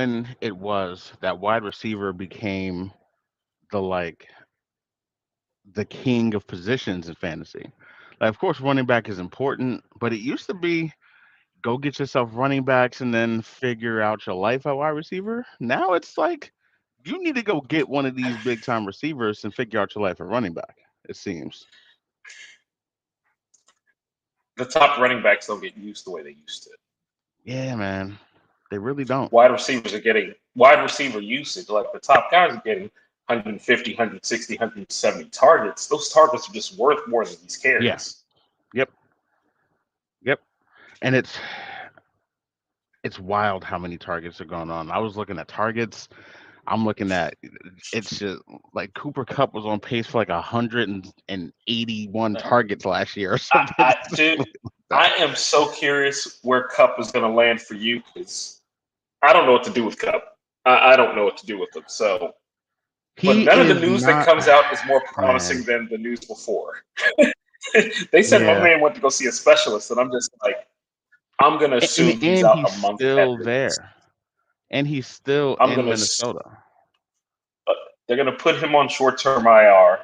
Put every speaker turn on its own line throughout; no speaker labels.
when it was that wide receiver became the like the king of positions in fantasy. Like, of course, running back is important, but it used to be go get yourself running backs and then figure out your life at wide receiver. Now it's like you need to go get one of these big time receivers and figure out your life at running back. It seems.
The top running backs don't get used the way they used to.
Yeah, man. They really don't.
Wide receivers are getting wide receiver usage. Like the top guys are getting 150, 160, 170 targets. Those targets are just worth more than these
Yeah.
carries.
Yep. Yep. And it's wild how many targets are going on. I was looking at targets. I'm looking at it's just like Cooper Cup was on pace for like 181 targets last year or something.
Dude,
Like that.
I am so curious where Cup is going to land for you because I don't know what to do with Cup. I don't know what to do with him. So, but
He
none of the
is
news that
not
comes out is more promising
man.
than the news before. They said my
Yeah.
man went to go see a specialist, and I'm just like, I'm gonna
And
assume he's
and
out
he's
a month at
still
least.
there. And he's still
I'm
in
gonna.
Minnesota.
They're gonna put him on short-term IR,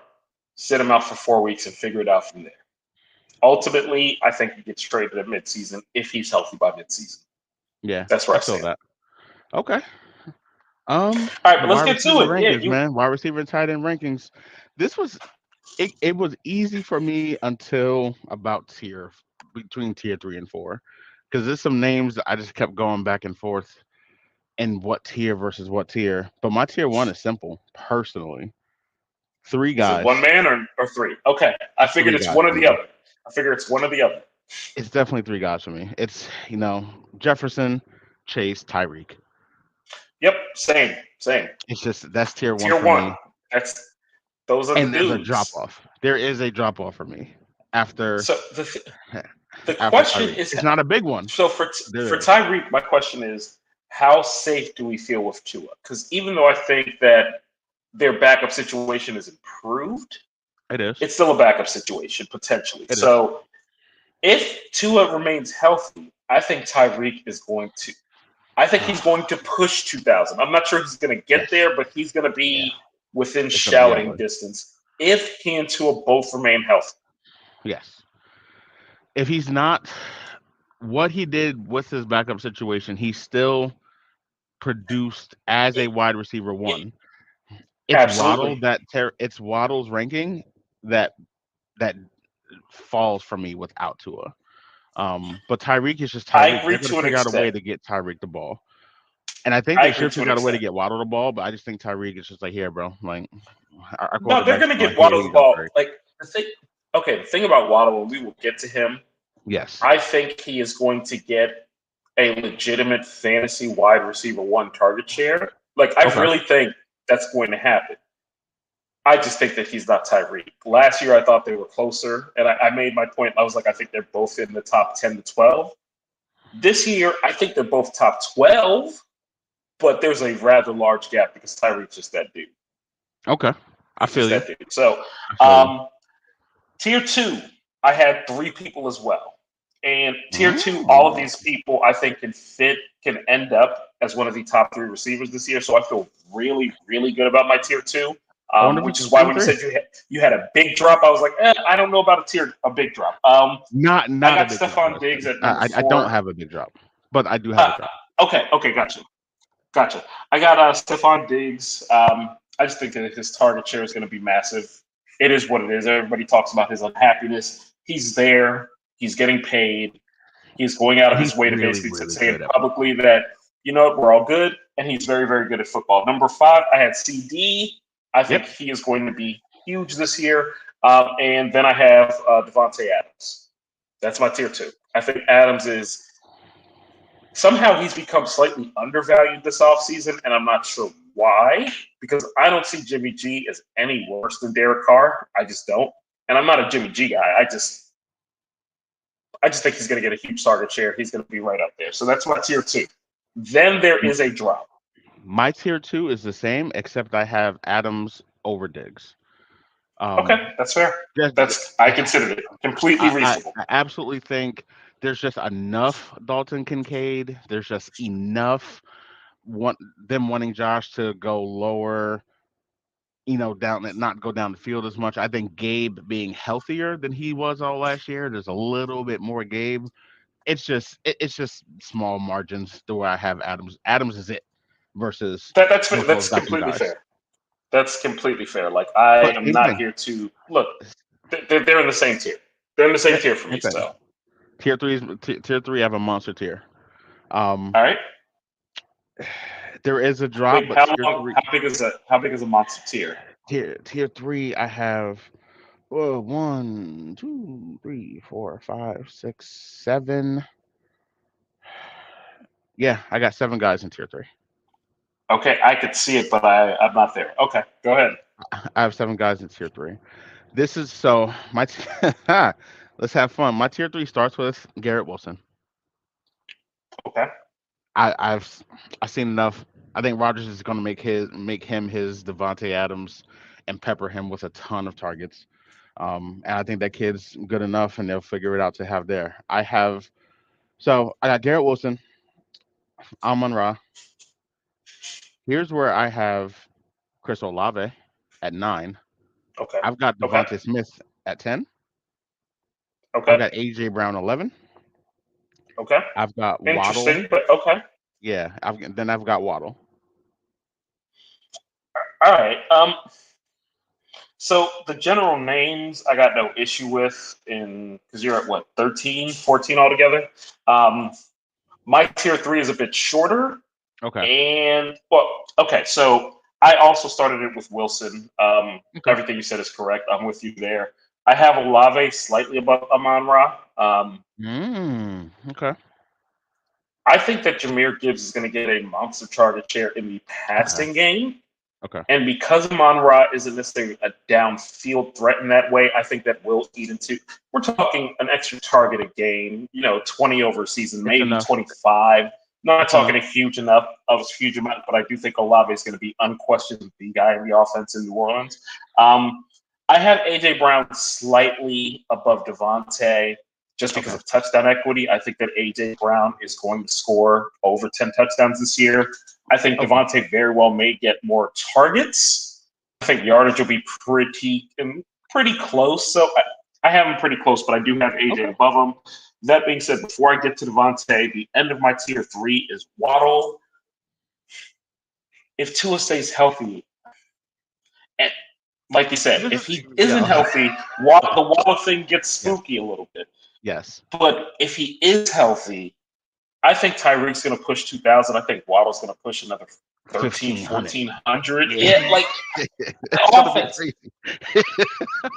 sit him out for 4 weeks, and figure it out from there. Ultimately, I think he gets traded at midseason if he's healthy by midseason.
Yeah,
That's where
I
I
feel
stand.
that. Okay.
All right, but let's
Wide
get to
receiver
it. Yeah,
rankings,
you.
man. Wide receiver and tight end rankings. This was it was easy for me until about tier between tier 3 and 4. Because there's some names that I just kept going back and forth in what tier versus what tier. But my tier one is simple, personally. Three
Is it one
guys.
man or three? Okay, I figured
Three
it's
guys
one or
for
the
me.
other. I figure it's one or the other.
It's definitely three guys for me. It's Jefferson, Chase, Tyreek.
Yep, same, same.
It's just that's tier one
Tier
for
one.
me.
That's those are the
And there's a drop
dudes.
off. There is a drop off for me after
So the
after
question
Tyreek.
is,
It's not a big one,
so
but
for
there is.
Tyreek, my question is, how safe do we feel with Tua? Because even though I think that their backup situation is improved,
It is.
it's still a backup situation potentially.
It is.
So if Tua remains healthy, I think Tyreek is going to. I think he's going to push 2,000. I'm not sure he's going to get
Yes.
there, but he's going to
Yeah.
be within
It's gonna be that
shouting
way.
distance if he and Tua both remain healthy.
Yes. If he's not what he did with his backup situation, he still produced as a wide receiver one.
Absolutely.
It's Waddle's ranking that that falls for me without Tua. But Tyreek is just
I
Tyreek. They're
agree
gonna
to an
figure out a way
extent.
to get Tyreek the ball. And I think
I
they
agree
should
to an
figure out a way to
extent.
get Waddle the ball, but I just think Tyreek is just like, here, bro. Like our
No, they're
quarterback's
going to
like,
get
here
Waddle the
you go,
ball.
Tyreek.
Like the thing. Okay, the thing about Waddle, and we will get to him.
Yes.
I think he is going to get a legitimate fantasy wide receiver one target share. Like I
Okay.
really think that's going to happen. I just think that he's not Tyreek. Last year, I thought they were closer, and I made my point. I was like, I think they're both in the top 10 to 12. This year, I think they're both top 12, but there's a rather large gap because Tyreek's just that dude.
Okay. I
He's
feel
just
you.
that dude. So,
I feel you.
um, tier two, I had three people as well. And tier two, all of
Mm.
these people I think can end up as one of the top three receivers this year. So I feel really, really good about my tier two.
I wonder if it's
Which
the
is why
same
when you
three.
said you had a big drop, I was like, I don't know about a big drop. I
Not a
got
big drop.
Stephon
Let's say
Diggs at number
I don't
four.
have a big drop, but I do have a
Uh,
drop.
okay, gotcha. I got Stephon Diggs. I just think that his target share is going to be massive. It is what it is. Everybody talks about his unhappiness. He's there. He's getting paid. He's going out of
He's
his way to
really
basically
really
say
good at
publicly
football.
that, we're all good. And he's very, very good at football. Number five, I had CD. I think
Yep.
he is going to be huge this year. And then I have Devontae Adams. That's my tier two. I think Adams is somehow he's become slightly undervalued this offseason, and I'm not sure why, because I don't see Jimmy G as any worse than Derek Carr. I just don't. And I'm not a Jimmy G guy. I just think he's going to get a huge target share. He's going to be right up there. So that's my tier two. Then there
M-
is a drop.
My tier two is the same, except I have Adams over Diggs.
Okay,
Um,
that's fair.
just,
I considered it completely reasonable.
I absolutely think there's just enough Dalton Kincaid. There's just enough them wanting Josh to go lower, down not go down the field as much. I think Gabe being healthier than he was all last year. There's a little bit more Gabe. It's just small margins the way I have Adams. Adams is it versus Buffalo's
That's
got some
completely
guys.
fair. That's completely fair. Like I
But
am
here's the
not
thing.
here to look. They're in the same tier. They're in the same
Yep,
tier for
same
me.
thing.
So
Tier three. I have a monster tier. Um,
all right.
there is a
How
drop,
big?
but
How
tier
long?
three,
How big is a monster tier?
tier three. I have 1, 2, 3, 4, 5, 6, 7. Yeah, I got 7 guys in tier three.
Okay, I could see it, but I'm not there. Okay, go ahead.
I have 7 guys in tier three. This is so my. Let's have fun. My tier three starts with Garrett Wilson.
Okay.
I've seen enough. I think Rodgers is going to make him his Devontae Adams and pepper him with a ton of targets. And I think that kid's good enough, and they'll figure it out to have there. I got Garrett Wilson, Amon Ra. Here's where I have Chris Olave at 9.
Okay.
I've got
Okay.
Devontae Smith at 10. I've
Okay.
got AJ Brown 11.
Okay.
I've got Waddle.
Interesting, but okay.
Yeah, I've got Waddle.
All right. So the general names I got no issue with in because you're at what 13, 14 altogether. Um, my tier three is a bit shorter,
Okay.
and well, okay. So I also started it with Wilson.
Okay.
Everything you said is correct. I'm with you there. I have Olave slightly above Amon Ra.
Okay.
I think that Jameer Gibbs is going to get a monster target share in the
Okay.
passing game.
Okay.
And because Amon Ra isn't necessarily a downfield threat in that way, I think that will eat into. We're talking an extra target a game, 20 over a season,
It's
maybe
enough.
25. Not
It's
talking
enough.
a huge amount, but I do think Olave is going to be unquestioned the guy in the offense in New Orleans. I have AJ Brown slightly above Devontae just because
Okay.
of touchdown equity. I think that AJ Brown is going to score over 10 touchdowns this year. I think
Okay.
Devontae very well may get more targets. I think yardage will be pretty close. So I have him pretty close, but I do have AJ
Okay.
above him. That being said, before I get to Devontae, the end of my tier three is Waddle. If Tua stays healthy, and like you said, if he isn't healthy, the Waddle thing gets spooky a little bit.
Yes.
But if he is healthy, I think Tyreek's going to push 2,000. I think Waddle's going to push another 13, 1,400. Yeah, like the offense.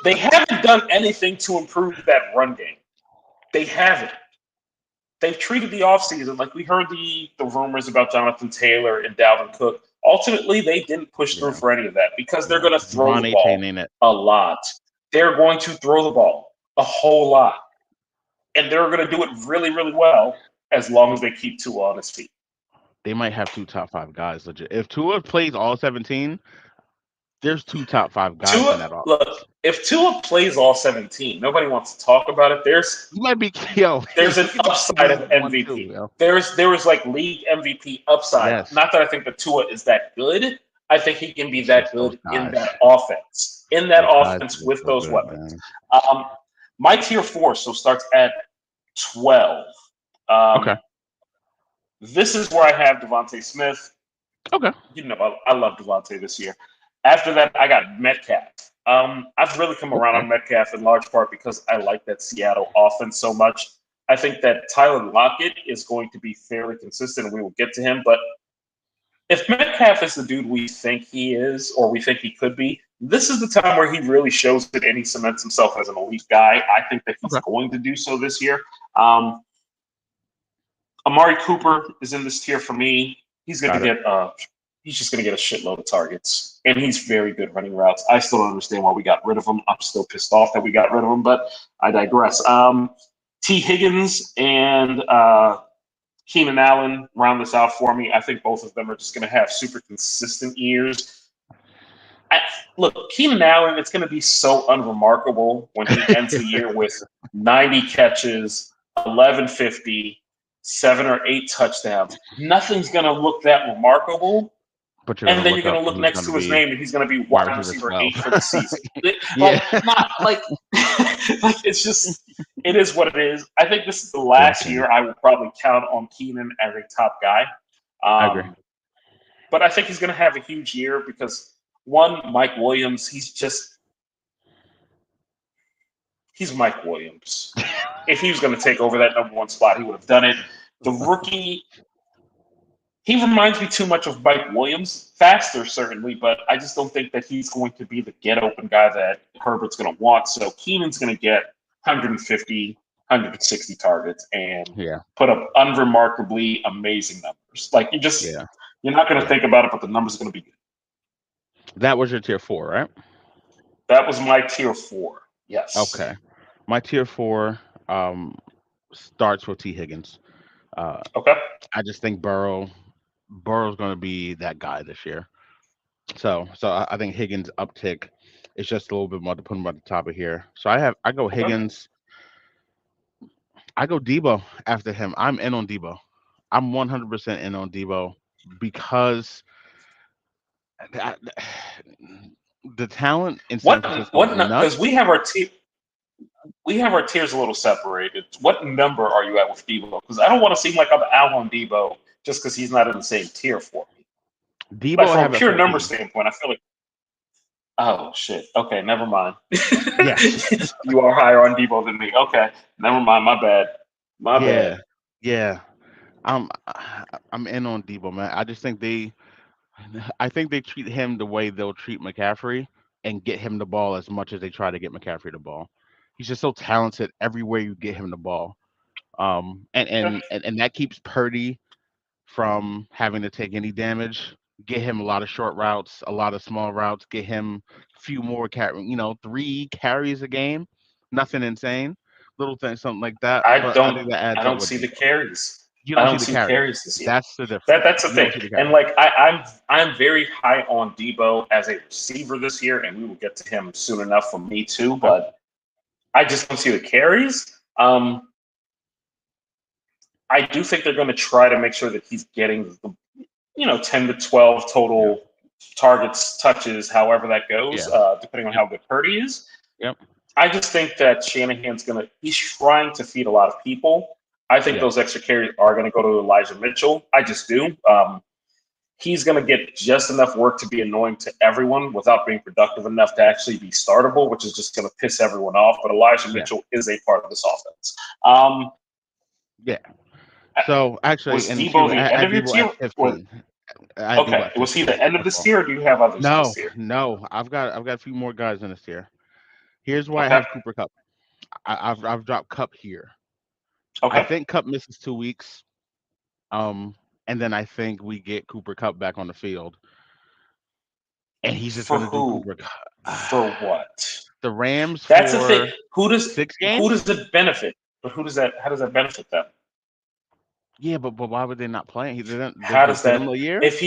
They haven't done anything to improve that run game. They haven't. They've treated the offseason like we heard the rumors about Jonathan Taylor and Dalvin Cook. Ultimately, they didn't push through for any of that because they're going to throw the ball a lot. They're going to throw the ball a whole lot. And they're going to do it really, really well as long as they keep Tua on his feet.
They might have 2 top 5 guys. Legit. If Tua plays all 17, there's 2 top 5 guys in that offense.
Look, if Tua plays all 17, nobody wants to talk about it. There's
an
upside of MVP. There was like league MVP upside.
Yes.
Not that I think that Tua is that good. I think he can be that good in that offense. In that offense with those weapons. My tier 4 starts at 12.
Okay.
This is where I have Devontae Smith.
Okay.
I love Devontae this year. After that, I got Metcalf. I've really come around on Metcalf in large part because I like that Seattle offense so much. I think that Tyler Lockett is going to be fairly consistent, and we will get to him. But if Metcalf is the dude we think he is or we think he could be, this is the time where he really shows it and he cements himself as an elite guy. I think that he's going to do so this year. Amari Cooper is in this tier for me. He's going to get he's just going to get a shitload of targets, and he's very good running routes. I still don't understand why we got rid of him. I'm still pissed off that we got rid of him, but I digress. T. Higgins and Keenan Allen round this out for me. I think both of them are just going to have super consistent years. Look, Keenan Allen, it's going to be so unremarkable when he ends the year with 90 catches, 1150, 7 or 8 touchdowns. Nothing's going to look that remarkable.
But you're
And
gonna
then you're
look
going
up
to
and
look
he's
next
gonna
to his
be
name, and he's going to be
wide
wide
receiver
receiver
12.
8 for the season.
Yeah.
It's just, it is what it is. I think this is the
Yeah,
last year I will probably count on Keenan as a top guy.
I agree.
But I think he's going to have a huge year because, one, Mike Williams, he's Mike Williams. If he was going to take over that number 1 spot, he would have done it. The rookie, he reminds me too much of Mike Williams. Faster, certainly, but I just don't think that he's going to be the get-open guy that Herbert's going to want. So Keenan's going to get 150, 160 targets and put up unremarkably amazing numbers. Like, you're not going to think about it, but the numbers are going to be good.
That was your tier 4, right?
That was my tier 4. Yes.
Okay. My tier 4 starts with T. Higgins.
Okay.
I just think Burrow's going to be that guy this year. So I think Higgins' uptick is just a little bit more to put him at the top of here. So I go Higgins. I go Debo after him. I'm in on Debo. I'm 100% in on Debo because the talent in San Francisco is nuts.
Because we have our tiers a little separated. What number are you at with Debo? Because I don't want to seem like I'm out on Debo just because he's not in the same tier for me.
Debo,
but from a pure number standpoint, I feel like, oh shit. Okay, never mind.
Yeah,
you are higher on Debo than me. Okay, never mind. My bad. My bad.
Yeah. I'm in on Debo, man. I just think they treat him the way they'll treat McCaffrey and get him the ball as much as they try to get McCaffrey the ball. He's just so talented everywhere you get him the ball. And that keeps Purdy from having to take any damage. Get him a lot of short routes, a lot of small routes. Get him a few more 3 carries a game. Nothing insane, little things, something like that.
I don't see the carries.
You don't see the carries
this year.
That's the difference.
That's the thing. And like I'm very high on Debo as a receiver this year, and we will get to him soon enough for me too. But I just don't see the carries. I do think they're going to try to make sure that he's getting the 10 to 12 total targets, touches, however that goes, depending on how good Purdy is.
Yep.
I just think that Shanahan's he's trying to feed a lot of people. I think those extra carries are going to go to Elijah Mitchell. I just do. He's going to get just enough work to be annoying to everyone without being productive enough to actually be startable, which is just going to piss everyone off. But Elijah Mitchell is a part of this offense.
So actually,
was Debo the end of your tier? Okay, was he the end of this tier, or do you have others in this tier?
No, I've got a few more guys in this tier. Here's why I have Cooper Kupp. I've dropped Kupp here.
Okay.
I think Kupp misses 2 weeks, and then I think we get Cooper Kupp back on the field, and he's just going to do Cooper Kupp.
For what?
The Rams.
That's the thing. Who does
6 games?
Who does it benefit? But how does that benefit them?
Yeah, but why would they not play?
How does that?
A year?
If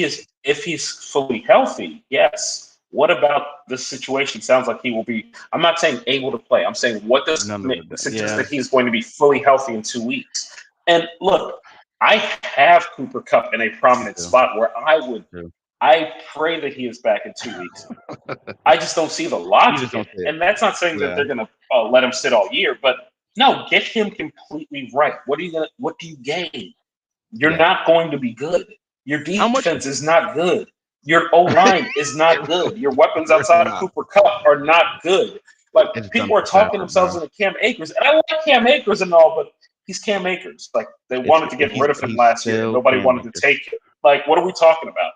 he's fully healthy, yes. What about the situation? Sounds like he will be. I'm not saying able to play. I'm saying what does suggest that he's going to be fully healthy in 2 weeks? And look, I have Cooper Kupp in a prominent spot where I pray that he is back in 2 weeks. I just don't see the logic in it. And that's not saying that they're going to let him sit all year, but no, get him completely right. What do you gain? You're not going to be good. Your defense is not good. Your O-line is not good. Your weapons outside of Cooper Kupp are not good. Like, people are talking themselves into Cam Akers. And I like Cam Akers and all, but he's Cam Akers. Like, they wanted to get rid of him last year. Nobody wanted to take him. Like, what are we talking about?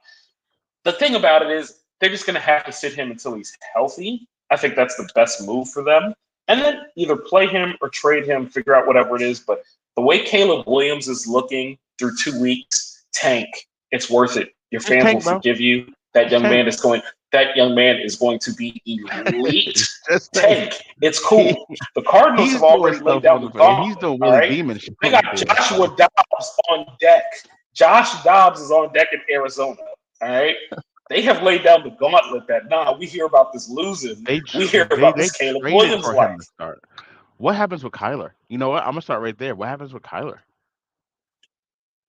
The thing about it is they're just going to have to sit him until he's healthy. I think that's the best move for them. And then either play him or trade him, figure out whatever it is. But the way Caleb Williams is looking through 2 weeks, tank. It's worth it. Your fans will forgive you. That young man is going to be elite. Tank. It's cool. The Cardinals have already laid down the gauntlet.
He's doing Willie Beeman shit.
They got Joshua Dobbs on deck. Josh Dobbs is on deck in Arizona. All right. They have laid down the gauntlet that we hear about this losing. We hear about this Caleb Williams life.
What happens with Kyler? You know what? I'm gonna start right there. What happens with Kyler?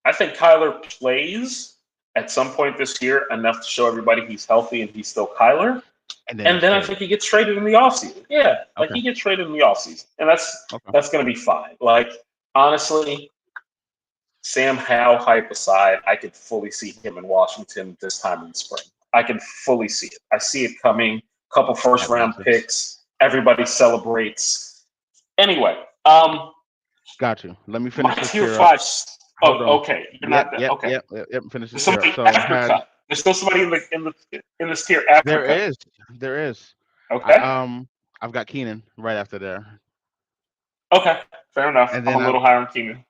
I think Kyler plays at some point this year enough to show everybody he's healthy and he's still Kyler. And then I think he gets traded in the offseason. Yeah, like he gets traded in the offseason. And that's going to be fine. Like, honestly, Sam Howell hype aside, I could fully see him in Washington this time in the spring. I can fully see it. I see it coming. Couple first-round picks. Everybody celebrates. Anyway,
got you. Let me finish this
tier
tier
5.
Oh,
okay. You're not done. Okay.
Yep. Finish this
tier. So there's still somebody in this tier after Kupp.
There is.
Okay.
I've got Keenan right after there.
Okay, fair enough. And then I'm a little higher on Keenan.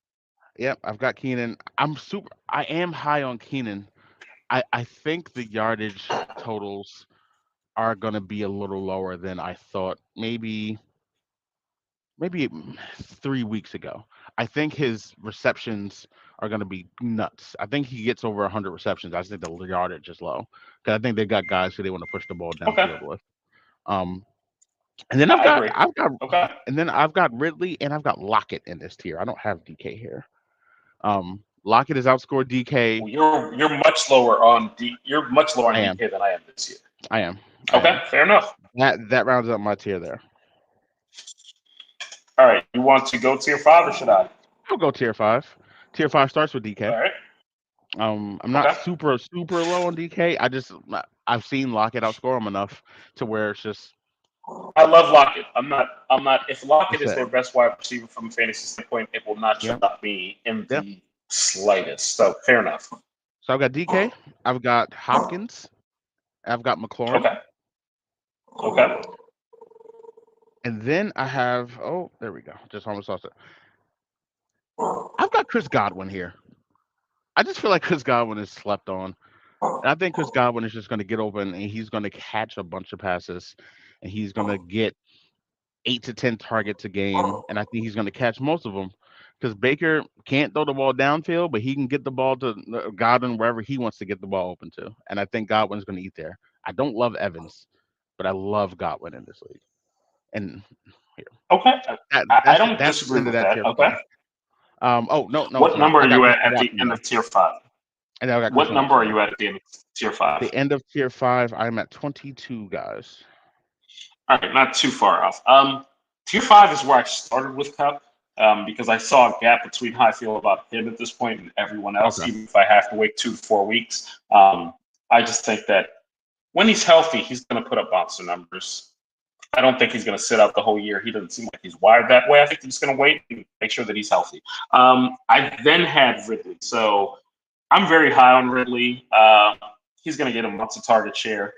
Yep, I've got Keenan. I am high on Keenan. I think the yardage totals are going to be a little lower than I thought. Maybe 3 weeks ago. I think his receptions are going to be nuts. I think he gets over 100 receptions. I just think the yardage is low because I think they got guys who they want to push the ball downfield with. And then I've got Ridley and I've got Lockett in this tier. I don't have DK here. Lockett has outscored DK.
Well, you're much lower on DK than I am this year.
I am.
Okay, fair enough.
That rounds up my tier there.
All right, you want to go tier 5 or should I?
I'll go tier 5. Tier 5 starts with DK.
All right.
I'm not super low on DK. I've seen Lockett outscore him enough to where it's just.
I love Lockett. I'm not. If Lockett is their best wide receiver from a fantasy standpoint, it will not shock me in the slightest. So fair enough.
So I've got DK. I've got Hopkins. I've got McLaurin.
Okay.
And then I have. Oh, there we go. Just almost lost it. I've got Chris Godwin here. I just feel like Chris Godwin is slept on. And I think Chris Godwin is just going to get open and he's going to catch a bunch of passes and he's going to get 8 to 10 targets a game. And I think he's going to catch most of them because Baker can't throw the ball downfield, but he can get the ball to Godwin wherever he wants to get the ball open to. And I think Godwin's going to eat there. I don't love Evans, but I love Godwin in this league. And here.
Okay. I don't disagree with that. Okay.
No.
What number are you at the end of tier 5? What number are you at the end of tier 5?
The end of tier 5, I'm at 22, guys.
All right, not too far off. Tier 5 is where I started with Kupp because I saw a gap between how I feel about him at this point and everyone else, even if I have to wait 2 to 4 weeks. I just think that when he's healthy, he's going to put up monster numbers. I don't think he's going to sit out the whole year. He doesn't seem like he's wired that way. I think he's going to wait and make sure that he's healthy. I then had Ridley. So I'm very high on Ridley. He's going to get a months of target share.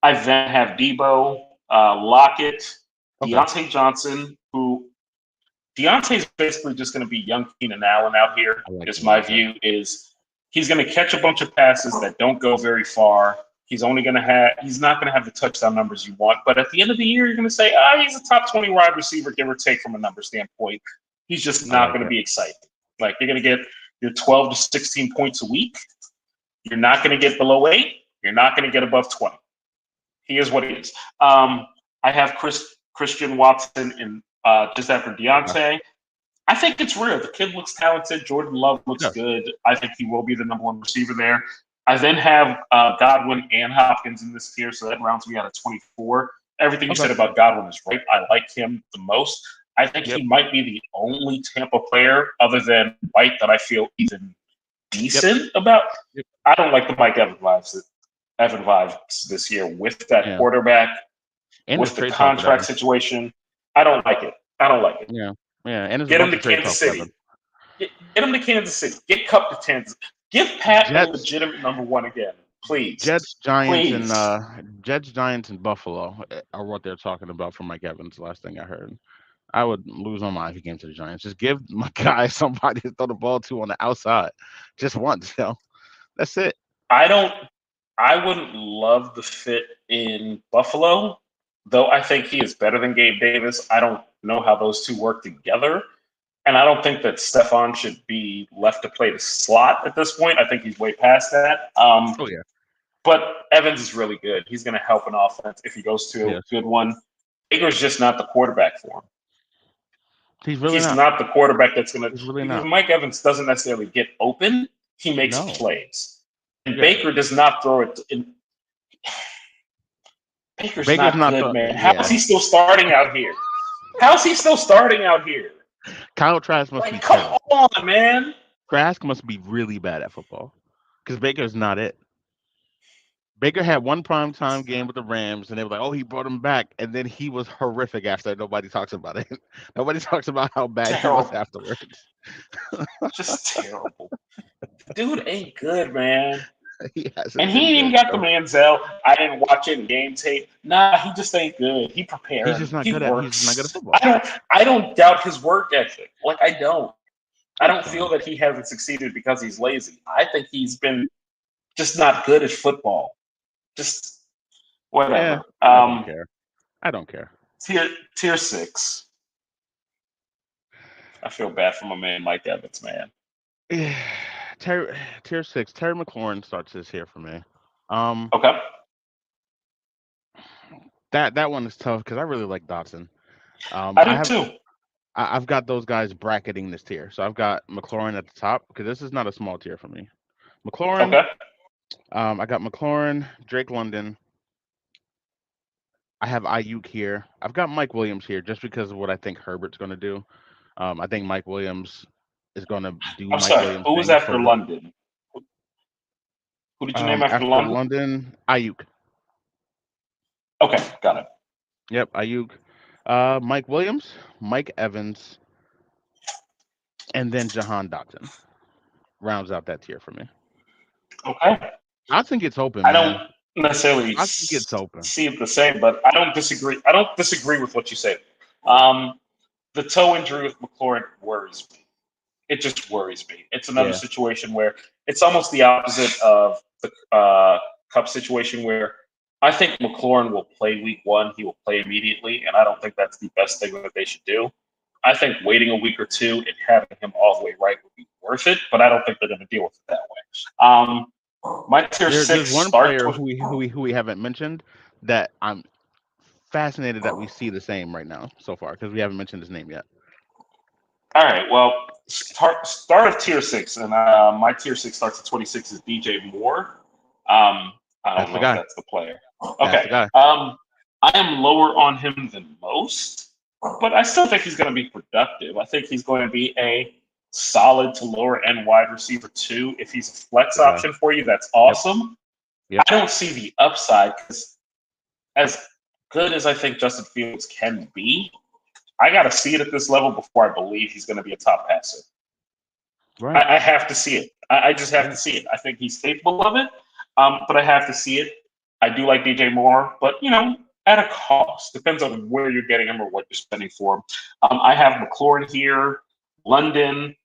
I then have Debo, Lockett, Deontay Johnson, who Deontay's basically just going to be young Keenan Allen out here. My view is he's going to catch a bunch of passes that don't go very far. He's not going to have the touchdown numbers you want. But at the end of the year, you're going to say, he's a top 20 wide receiver, give or take from a number standpoint. He's just not going to be exciting. Like, you're going to get your 12 to 16 points a week. You're not going to get below 8. You're not going to get above 20. He is what he is. I have Christian Watson in just after Deontay. I think it's real. The kid looks talented. Jordan Love looks good. I think he will be the number 1 receiver there. I then have Godwin and Hopkins in this tier, so that rounds me out at 24. Everything you said about Godwin is right. I like him the most. I think he might be the only Tampa player other than White that I feel even decent about. I don't like the Mike Evans vibes this year with that quarterback, and with the contract situation. I don't like it.
Yeah. And
get him to Kansas City. Get him to Kansas City. Get Kupp to Kansas. Give Pat a legitimate number 1 again, please.
Jets, Giants, and Buffalo are what they're talking about for Mike Evans. Last thing I heard, I would lose my mind if he came to the Giants. Just give my guy somebody to throw the ball to on the outside, just once. That's it.
I wouldn't love the fit in Buffalo, though. I think he is better than Gabe Davis. I don't know how those two work together. And I don't think that Stephon should be left to play the slot at this point. I think he's way past that. But Evans is really good. He's going to help an offense if he goes to a good one. Baker's just not the quarterback for him.
He's really
He's
not.
not the quarterback that's going to,
He's really
because
not.
Mike Evans doesn't necessarily get open. He makes
No.
plays. And
Yeah.
Baker does not throw it. Baker's not good, man. How is he still starting out here? How's he still starting out here?
Kyle Trask must be
Come
terrible.
on, man.
Trask must be really bad at football because Baker's not it. Baker had one primetime game with the Rams, and they were like, "Oh, he brought him back," and then he was horrific after. Nobody talks about it. Nobody talks about how bad he was afterwards.
Just terrible. Dude ain't good, man.
He
and he ain't even got the Manziel. I didn't watch it in game tape. Nah, he just ain't good. He prepared.
He's just not good at. He's not good at football.
I don't doubt his work ethic. Like I don't. I don't feel that he hasn't succeeded because he's lazy. I think he's been just not good at football. Just whatever.
Yeah, I don't care. I don't care.
Tier 6. I feel bad for my man Mike Evans, man.
Yeah, tier 6. Terry McLaurin starts this here for me.
Okay.
That one is tough because I really like Dotson.
I do too.
I've got those guys bracketing this tier. So I've got McLaurin at the top because this is not a small tier for me. McLaurin.
Okay.
I got McLaurin, Drake London. I have Ayuk here. I've got Mike Williams here just because of what I think Herbert's going to do. I think Mike Williams is going to do
I'm
Mike
sorry.
Williams.
Who was after London? Who did you name after London?
London, Ayuk.
Okay, got it.
Yep, Ayuk. Mike Williams, Mike Evans, and then Jahan Dotson rounds out that tier for me.
Okay.
Dotson gets open.
I don't necessarily
see
it the same, but I don't disagree. I don't disagree with what you said. The toe injury with McLaurin worries me. It just worries me. It's another situation where it's almost the opposite of the Cup situation where I think McLaurin will play week 1. He will play immediately, and I don't think that's the best thing that they should do. I think waiting a week or two and having him all the way right would be worth it, but I don't think they're going to deal with it that way. My tier 6
there's one player who we haven't mentioned that I'm fascinated that we see the same right now so far because we haven't mentioned his name yet.
All right. Well, start of tier 6, and my tier 6 starts at 26 is DJ Moore. I don't know if that's the player. Okay. I am lower on him than most, but I still think he's going to be productive. I think he's going to be a solid to lower end wide receiver 2. If he's a flex option for you, that's awesome. Yep. I don't see the upside because as good as I think Justin Fields can be, I got to see it at this level before I believe he's going to be a top passer. Right. I have to see it. I just have to see it. I think he's capable of it, but I have to see it. I do like DJ Moore, but, at a cost. Depends on where you're getting him or what you're spending for him. I have McLaurin here, London.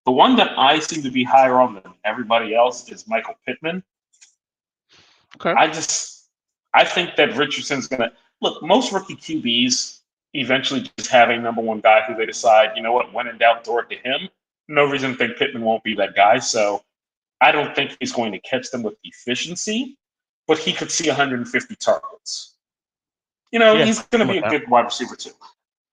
The one that I seem to be higher on than everybody else is Michael Pittman.
Okay.
I think that Richardson's going to – look, most rookie QBs eventually just have a number one guy who they decide, when in doubt, throw it to him. No reason to think Pittman won't be that guy. So I don't think he's going to catch them with efficiency, but he could see 150 targets. He's going to be a good wide receiver too.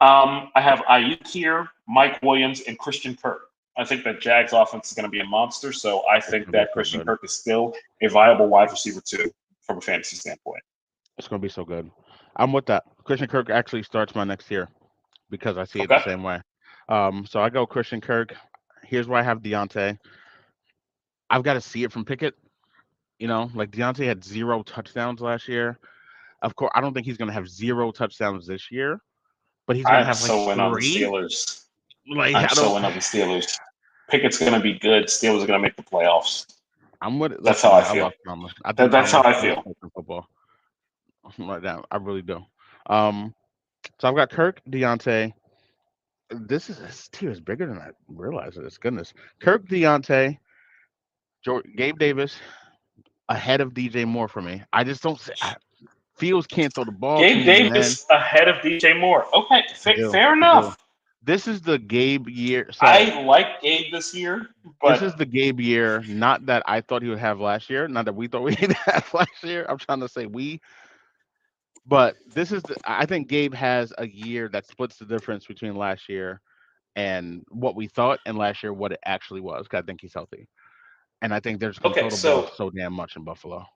I have Ayuk here, Mike Williams, and Christian Kirk. I think that Jags offense is going to be a monster, so I think that Christian Kirk is still a viable wide receiver too from a fantasy standpoint.
It's going to be so good. I'm with that. Christian Kirk actually starts my next tier because I see it the same way. So I go Christian Kirk. Here's where I have Deontay. I've got to see it from Pickett. Like Deontay had 0 touchdowns last year. Of course, I don't think he's going to have 0 touchdowns this year, but he's going to have like 3.
I'm so in on the Steelers. Pickett's going to be good. Steelers are going to make the playoffs. That's how I feel. That's how I feel.
Football. Right now, I really do. So I've got Kirk, Deontay. This tier is bigger than I realized. It's goodness. Kirk, Deontay, Gabe Davis ahead of DJ Moore for me. I just don't see. Fields can't throw the ball.
Gabe Davis ahead of DJ Moore. Okay, fair enough.
This is the Gabe year.
So I like Gabe this year. But
this is the Gabe year, not that I thought he would have last year, not that we thought we'd have last year. I'm trying to say we. But this is I think Gabe has a year that splits the difference between last year and what we thought, and last year what it actually was. 'Cause I think he's healthy, and I think they're just going to
Okay,
throw the ball
so
so damn much in Buffalo.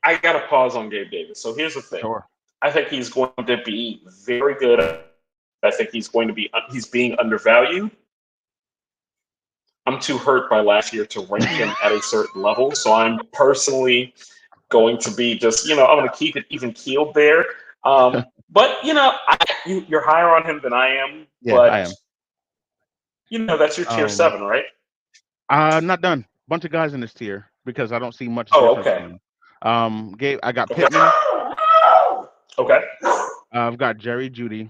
I got to pause on Gabe Davis. So here's the thing.
Sure.
I think he's going to be very good. I think he's being undervalued. I'm too hurt by last year to rank him at a certain level. So I'm personally going to be just, I'm going to keep it even keeled there. But, you're higher on him than I am.
Yeah, I
But,
am.
that's your tier 7, right?
Not done. Bunch of guys in this tier because I don't see much
Oh,
difference
okay.
in them. Gabe, I got
Okay.
Pittman.
Okay.
I've got Jerry Judy.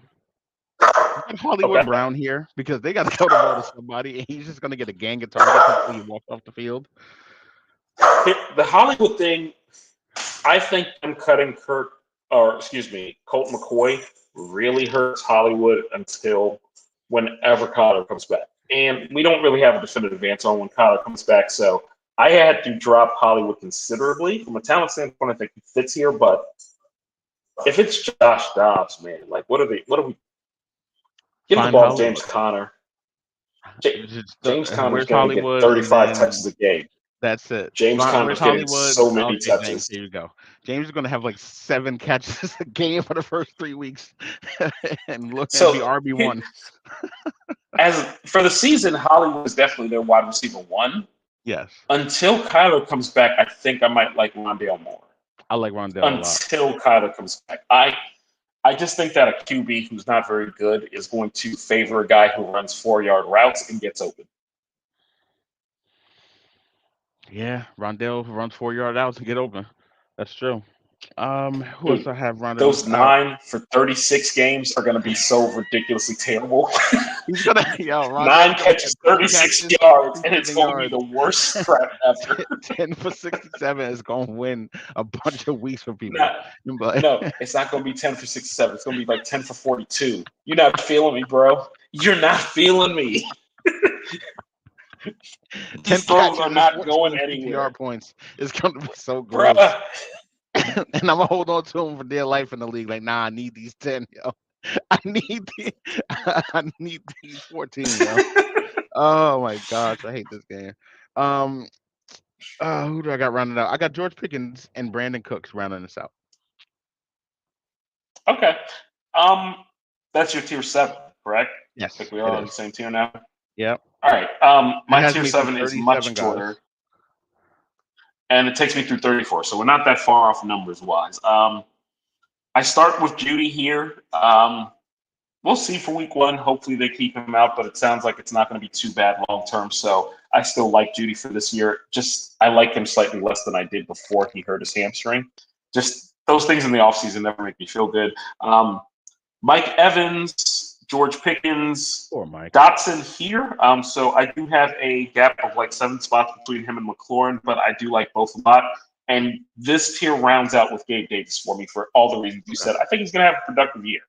I've got Hollywood Brown here because they got to throw the ball to somebody, and he's just going to get a gang of targets until he walks off the field.
The Hollywood thing, I think I'm cutting Colt McCoy really hurts Hollywood until whenever Kyler comes back. And we don't really have a definitive answer on when Kyler comes back, so I had to drop Hollywood considerably. From a talent standpoint, I think he fits here, but if it's Josh Dobbs, man, like what are we give the ball to James Conner. James Conner's going to get 35 touches a game.
That's it.
James Conner's getting so many touches.
James, here you go. James is going to have like 7 catches a game for the first 3 weeks and be RB1.
As for the season, Hollywood is definitely their wide receiver 1.
Yes.
Until Kyler comes back, I think I might like Rondale more.
I like Rondale a lot.
Until Kyler comes back. I just think that a QB who's not very good is going to favor a guy who runs 4-yard routes and gets open.
Yeah, Rondale runs 4-yard routes and get open. That's true. Who else I have Rondale?
Those 9 for 36 games are going to be so ridiculously terrible.
He's gonna
9 catches, 36 yards, and it's going to be the worst crap ever.
10 for 67 is going to win a bunch of weeks for people.
No, it's not going to be 10 for 67. It's going to be like 10 for 42. You're not feeling me, bro. You're not feeling me.
10
throws are not going anywhere.
Yard points. It's going to be so gross. And I'm gonna hold on to them for dear life in the league. Like, nah, I need these 10, yo. I need these 14, yo. Oh my gosh, I hate this game. Who do I got rounded out? I got George Pickens and Brandon Cooks rounding this out.
Okay. That's your tier 7, correct?
Yes.
I think we are on the same tier now.
Yep.
All right. My tier 7 is much shorter. And it takes me through 34, so we're not that far off numbers-wise. I start with Judy here. We'll see for week 1. Hopefully they keep him out, but it sounds like it's not going to be too bad long-term, so I still like Judy for this year. I like him slightly less than I did before he hurt his hamstring. Just those things in the offseason never make me feel good. Mike Evans, George Pickens, Dotson here. So I do have a gap of like 7 spots between him and McLaurin, but I do like both a lot. And this tier rounds out with Gabe Davis for me for all the reasons you said. I think he's going to have a productive year.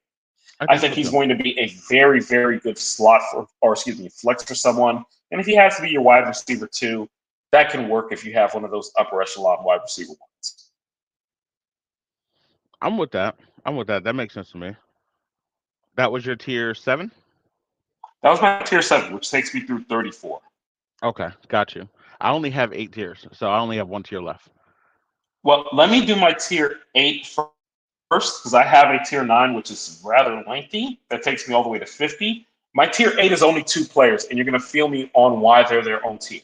I think he's going to be a very, very good flex for someone. And if he has to be your wide receiver too, that can work if you have one of those upper echelon wide receiver ones.
I'm with that. That makes sense to me. That was your tier 7?
That was my tier 7, which takes me through 34.
Okay, got you. I only have 8 tiers, so I only have 1 tier left.
Well, let me do my tier 8 first, because I have a tier 9, which is rather lengthy. That takes me all the way to 50. My tier 8 is only 2 players, and you're going to feel me on why they're their own tier.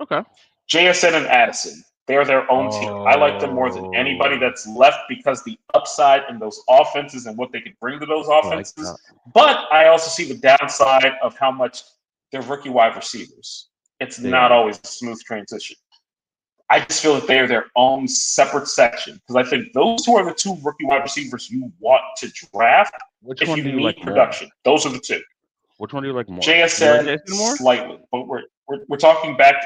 Okay.
JSN and Addison. They're their own tier. I like them more than anybody that's left because the upside in those offenses and what they could bring to those offenses. But I also see the downside of how much they're rookie wide receivers. It's not always a smooth transition. I just feel that they are their own separate section because I think those two are the 2 rookie wide receivers you want to draft.
Which one do you
need
like
production.
More?
Those are the 2.
Which one do you like more?
JSN slightly, but we're talking back.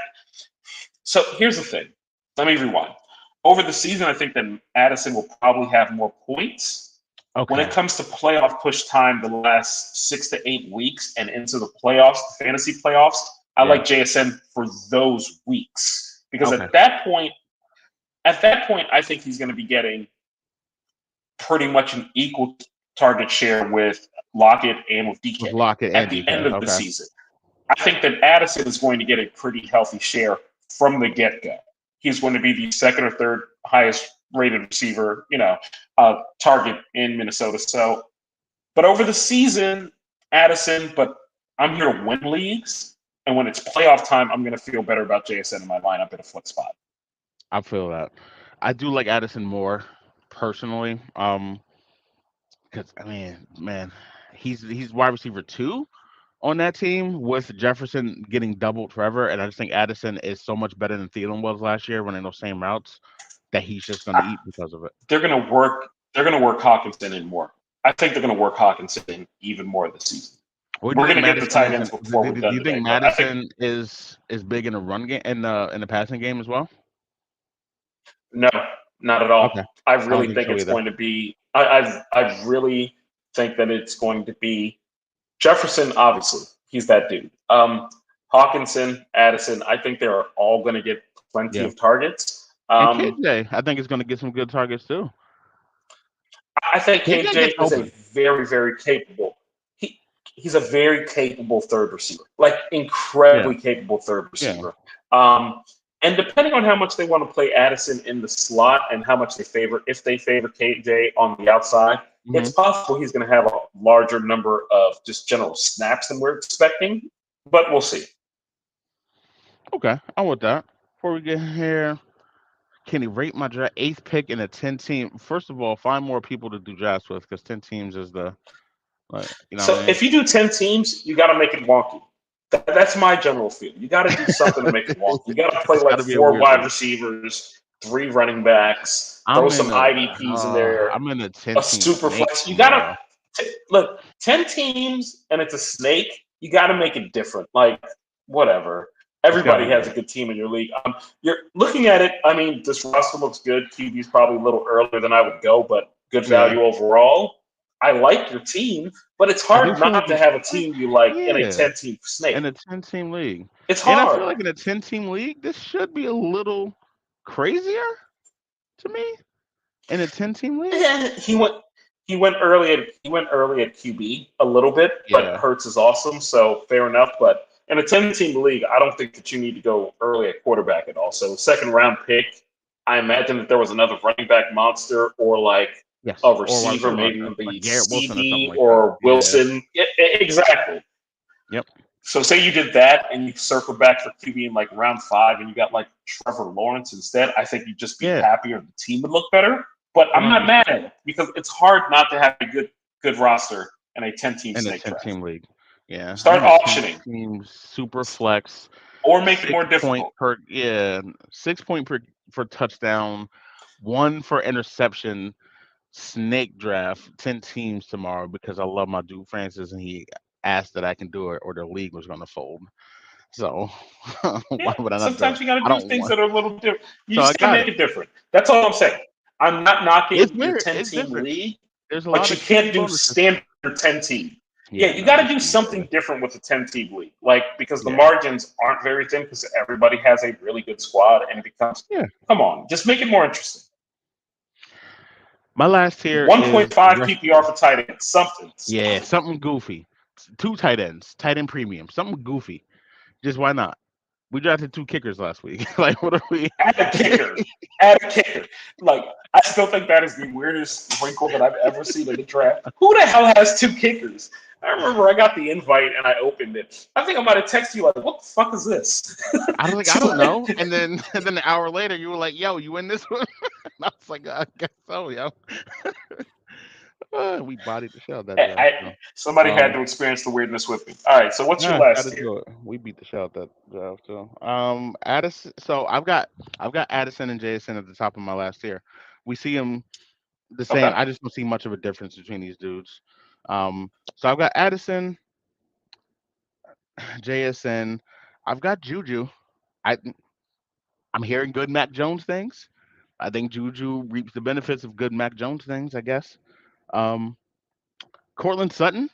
So here's the thing. Let me rewind. Over the season, I think that Addison will probably have more points. Okay. When it comes to playoff push time, the last 6 to 8 weeks and into the playoffs, the fantasy playoffs, I like JSN for those weeks. Because at that point, I think he's going to be getting pretty much an equal target share with Lockett and with DK
With Lockett
at
and
the
DK.
end of the
Okay.
season. I think that Addison is going to get a pretty healthy share from the get go. He's going to be the second or third highest rated receiver, target in Minnesota. So, but over the season, Addison, but I'm here to win leagues. And when it's playoff time, I'm going to feel better about JSN in my lineup at a flex spot.
I feel that. I do like Addison more personally. Because I mean, man, he's wide receiver 2 on that team with Jefferson getting doubled forever, and I just think Addison is so much better than Thielen was last year running those same routes that he's just going to eat because of it.
They're going to work Hawkinson in more. I think they're going to work Hawkinson in even more this season. We're going to get the tight ends before we're done.
Do you think Madison is big in the run game in the passing game as well?
No, not at all.
Okay.
I really think it's going to be. I really think that it's going to be Jefferson. Obviously, he's that dude. Hawkinson, Addison. I think they're all going to get plenty of targets.
And KJ, I think is going to get some good targets too.
I think KJ is a very, very capable. He's a very capable third receiver, like incredibly capable third receiver. And depending on how much they want to play Addison in the slot and how much if they favor KJ on the outside, it's possible he's going to have a larger number of just general snaps than we're expecting, but we'll see.
Okay, I'm with that. Before we get here, can he rate my draft 8th pick in a 10-team? First of all, find more people to do drafts with because 10 teams is the
So if you do 10 teams, you got to make it wonky. That's my general feel. You got to do something to make it wonky. You got to play like 4 wide receivers, 3 running backs, throw some IDPs in there.
I'm in a 10
a super flex. You got to look 10 teams and it's a snake. You got to make it different. Like whatever. Everybody has a good team in your league. You're looking at it. I mean, this roster looks good. QB's probably a little earlier than I would go, but good value overall. I like your team, but it's hard not to have a team you like in a 10-team snake.
In a 10-team league.
It's hard.
And I feel like in a 10-team league, this should be a little crazier to me. In a 10-team league?
Yeah, he went early at QB a little bit, but Hurts is awesome, so fair enough. But in a 10-team league, I don't think that you need to go early at quarterback at all. So second-round pick, I imagine that there was another running back monster or like a receiver, maybe
like
CD or Wilson. Yeah, exactly.
Yep.
So say you did that and you circle back for QB in like round 5 and you got like Trevor Lawrence instead, I think you'd just be happier. The team would look better. But I'm not mad at it because it's hard not to have a good roster in a 10-team snake draft.
10-team league. Yeah.
Start auctioning.
Super flex.
Or make it more difficult.
6 point for touchdown, 1 for interception. Snake draft 10 teams tomorrow because I love my dude Francis and he asked that I can do it or the league was going to fold. So why would I not?
Sometimes you got to do things that are a little different. You just got to make it different. That's all I'm saying. I'm not knocking the 10-team league, but you can't do standard 10-team. Yeah, you got to do something different with the 10-team league, because the margins aren't very thin because everybody has a really good squad and it becomes. Come on, just make it more interesting.
My last tier
1.5 PPR for tight ends. Something.
Yeah, something goofy. 2 tight ends, tight end premium. Something goofy. Just why not? We drafted 2 kickers last week. Like, what are we?
Add a kicker. Like, I still think that is the weirdest wrinkle that I've ever seen in the draft. Who the hell has 2 kickers? I remember I got the invite and I opened it. I think I might have texted you like, "What the fuck is this?"
I was like, I don't know. And then an hour later, you were like, "Yo, you in this one?" And I was like, "I guess so, yo." We bodied the shell that day.
Somebody had to experience the weirdness with me. All right, so what's your last tier?
We beat the shell out that draft too. Addison. So I've got Addison and JSN at the top of my last tier. We see them the same. I just don't see much of a difference between these dudes. So I've got Addison, JSN. I've got Juju. I'm hearing good Mac Jones things. I think Juju reaps the benefits of good Mac Jones things, I guess. Cortland Sutton.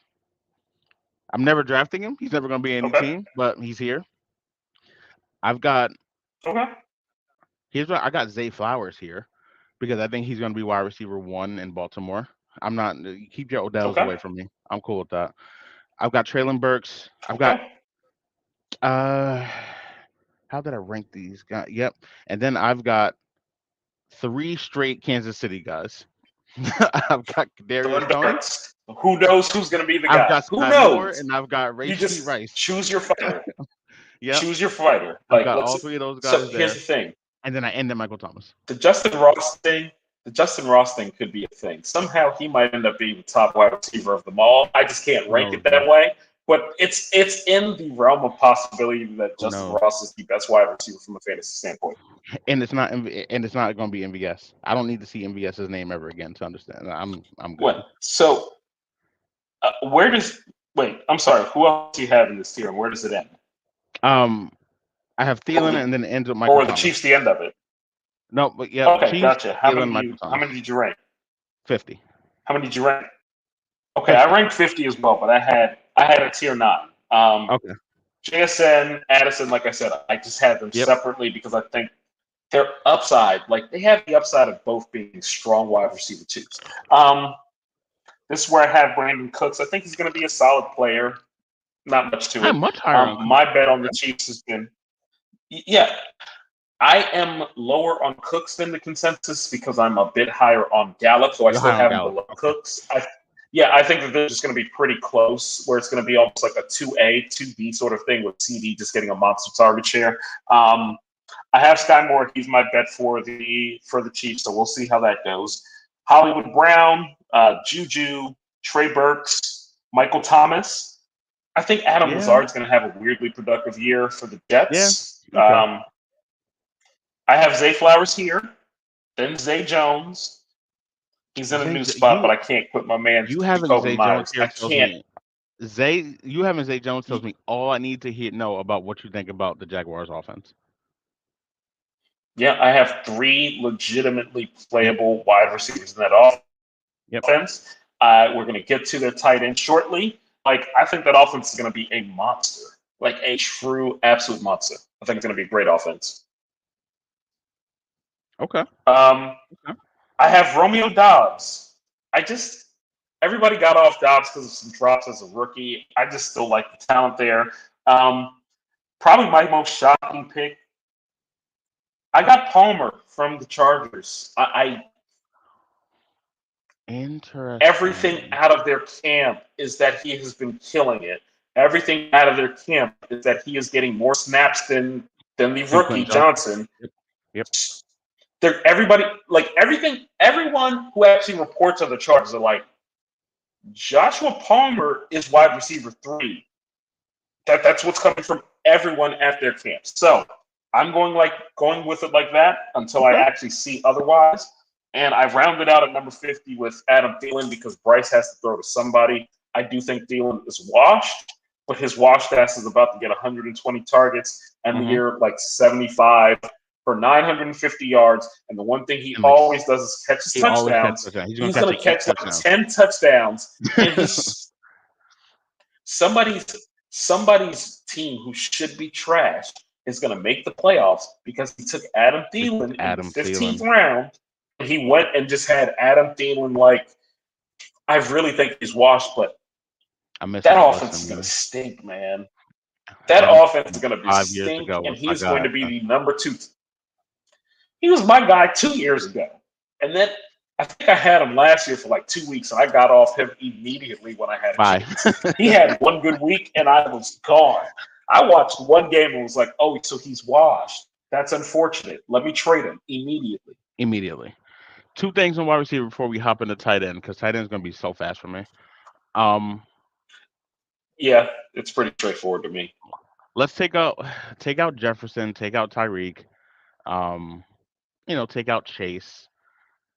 I'm never drafting him. He's never going to be in any team, but he's here. I've got. Here's what I got: Zay Flowers here because I think he's going to be wide receiver 1 in Baltimore. I'm not. Keep your Odells
Okay.
away from me. I'm cool with that. I've got Traylon Burks. I've got
Okay.
uh, how did I rank these guys? Yep. And then I've got three straight Kansas City guys. I've got Darius
Dylan
Tony.
Darts. Who knows who's going to be the
I've
guy?
got
Who
Sky Moore,
knows?
and I've got
You
Rashee
just
Rice.
choose your fighter.
Yep.
Choose your fighter.
I've
Like,
got
let's.
all three of those
So
guys
here's
there,
the thing:
and then I ended Michael Thomas.
the Justin Ross thing. The Justin Ross thing could be a thing. Somehow he might end up being the top wide receiver of them all. I just can't
Who
rank
knows,
it
bro?
that way. But it's in the realm of possibility that
Who
Justin
knows?
Ross is the best wide receiver from a fantasy standpoint.
And it's not. And it's not going to be MVS. I don't need to see MVS's name ever again to understand. I'm good.
What? So where does wait? I'm sorry. Who else do you have in this tier, and where does it end?
Um, I have Thielen, and then it ends with
Or
Michael
are the
Thomas.
Chiefs the end of it?
No, but yeah,
Okay,
Chiefs,
gotcha.
Thielen, Michael
How
Thomas.
many did you rank?
50.
How many did you rank? Okay, I
50.
ranked 50 as well, but I had a tier 9.
Okay.
JSN, Addison, like I said, I just had them
Yep.
separately because I think their upside, like they have the upside of both being strong wide receiver twos. This is where I have Brandon Cooks. I think he's going to be a solid player. Not much to
I'm
it.
much higher on Cooks.
My bet on the Chiefs has been, yeah, I am lower on Cooks than the consensus because I'm a bit higher on Gallup, so I
You're
still
high on
have him
Gallup.
below
Okay.
Cooks. I think that they're just going to be pretty close, where it's going to be almost like a 2A, 2B sort of thing with CD just getting a monster target share. I have Sky Moore. He's my bet for the Chiefs, so we'll see how that goes. Hollywood Brown, Juju, Trey Burks, Michael Thomas. I think Adam
Yeah.
Lazard's going to have a weirdly productive year for the Jets.
Okay.
I have Zay Flowers here, then Zay Jones. He's in a new spot, but I can't quit my man
You having
Jacoby
Zay Jones
Myers.
here
I
tells
can't.
me you having Zay Jones tells me all I need to know about what you think about the Jaguars offense.
Yeah, I have 3 legitimately playable wide receivers in that offense. We're going to get to their tight end shortly. Like, I think that offense is going to be a monster, like a true, absolute monster. I think it's going to be a great offense.
Okay.
I have Romeo Dobbs. Everybody got off Dobbs because of some drops as a rookie. I just still like the talent there. Probably my most shocking pick. I got Palmer from the Chargers.
Interesting.
Everything out of their camp is that he has been killing it. Everything out of their camp is that he is getting more snaps than the rookie Johnson.
Yep.
Everyone who actually reports on the Chargers are like, Joshua Palmer is wide receiver 3. That's what's coming from everyone at their camp. So I'm going with it like that until I actually see otherwise. And I've rounded out at number 50 with Adam Thielen because Bryce has to throw to somebody. I do think Thielen is washed, but his washed ass is about to get 120 targets and the year like 75 for 950 yards. And the one thing he always does is catch his touchdowns. He's going to catch like 10 touchdowns. And he's somebody's team who should be trashed is going to make the playoffs because he took Adam Thielen in the 15th round. He went and just had Adam Thielen I really think he's washed, but that offense is going to stink, man. That offense is going to be stink, and he's going to be the number 2. He was my guy 2 years ago. And then I think I had him last year for like 2 weeks, and I got off him immediately when I had a chance. He had one good week, and I was gone. I watched one game and was like, oh, so he's washed. That's unfortunate. Let me trade him
immediately. 2 things on wide receiver before we hop into tight end, because tight end is going to be so fast for me.
Yeah, it's pretty straightforward to me.
Let's take out Jefferson, take out Tyreek, take out Chase.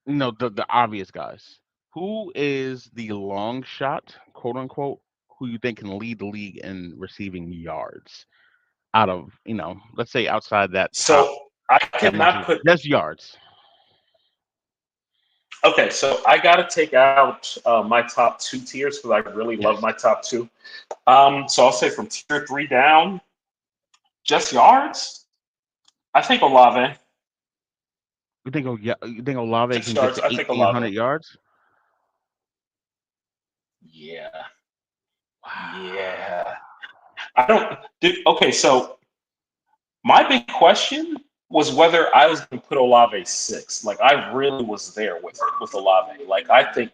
The obvious guys. Who is the long shot, quote unquote, who you think can lead the league in receiving yards? Out of, let's say outside that top.
So I cannot put
just yards.
Okay, so I got to take out my top 2 tiers because I really love my top 2. So I'll say from tier 3 down, just yards. I think Olave.
You think Olave can get to 1,800 yards?
Yeah. Yeah. I don't. Okay, so my big question was whether I was going to put Olave 6. Like, I really was there with Olave. Like, I think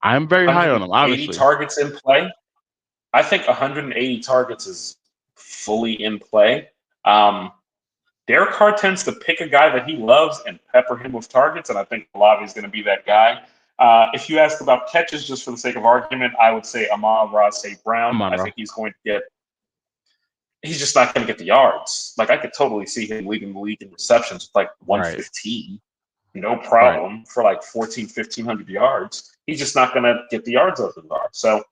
I'm very high on him,
180
obviously.
targets in play. I think 180 targets is fully in play. Derek Carr tends to pick a guy that he loves and pepper him with targets, and I think Olave is going to be that guy. If you ask about catches, just for the sake of argument, I would say Amon-Ra St. Brown. I think he's going to get. He's just not going to get the yards. Like, I could totally see him leading the league in receptions with like 115, no problem, for like 1,500 yards. He's just not going to get the yards over the bar. So,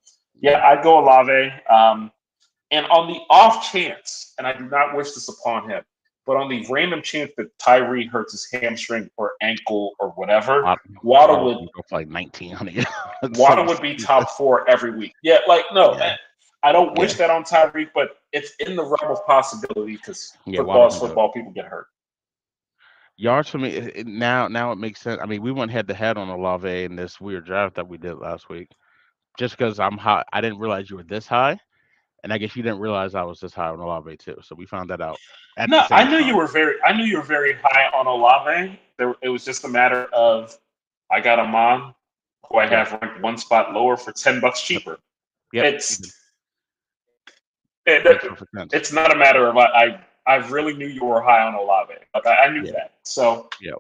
yeah, I'd go Olave. And on the off chance, and I do not wish this upon him, but on the random chance that Tyree hurts his hamstring or ankle or whatever, Waddle would
go for like 1,900.
Waddle would be top 4 every week. Yeah, like, no, I don't wish that on Tyreek, but it's in the realm of possibility because football is football. People get hurt.
Yards for me now it makes sense. I mean, we went head to head on Olave in this weird draft that we did last week, just because I'm high. I didn't realize you were this high, and I guess you didn't realize I was this high on Olave too. So we found that out.
No, I knew you were very high on Olave. It was just a matter of I got Amon, who I have ranked one spot lower for $10 cheaper. It's not a matter of I really knew you were high on Olave. Like, I knew that. So it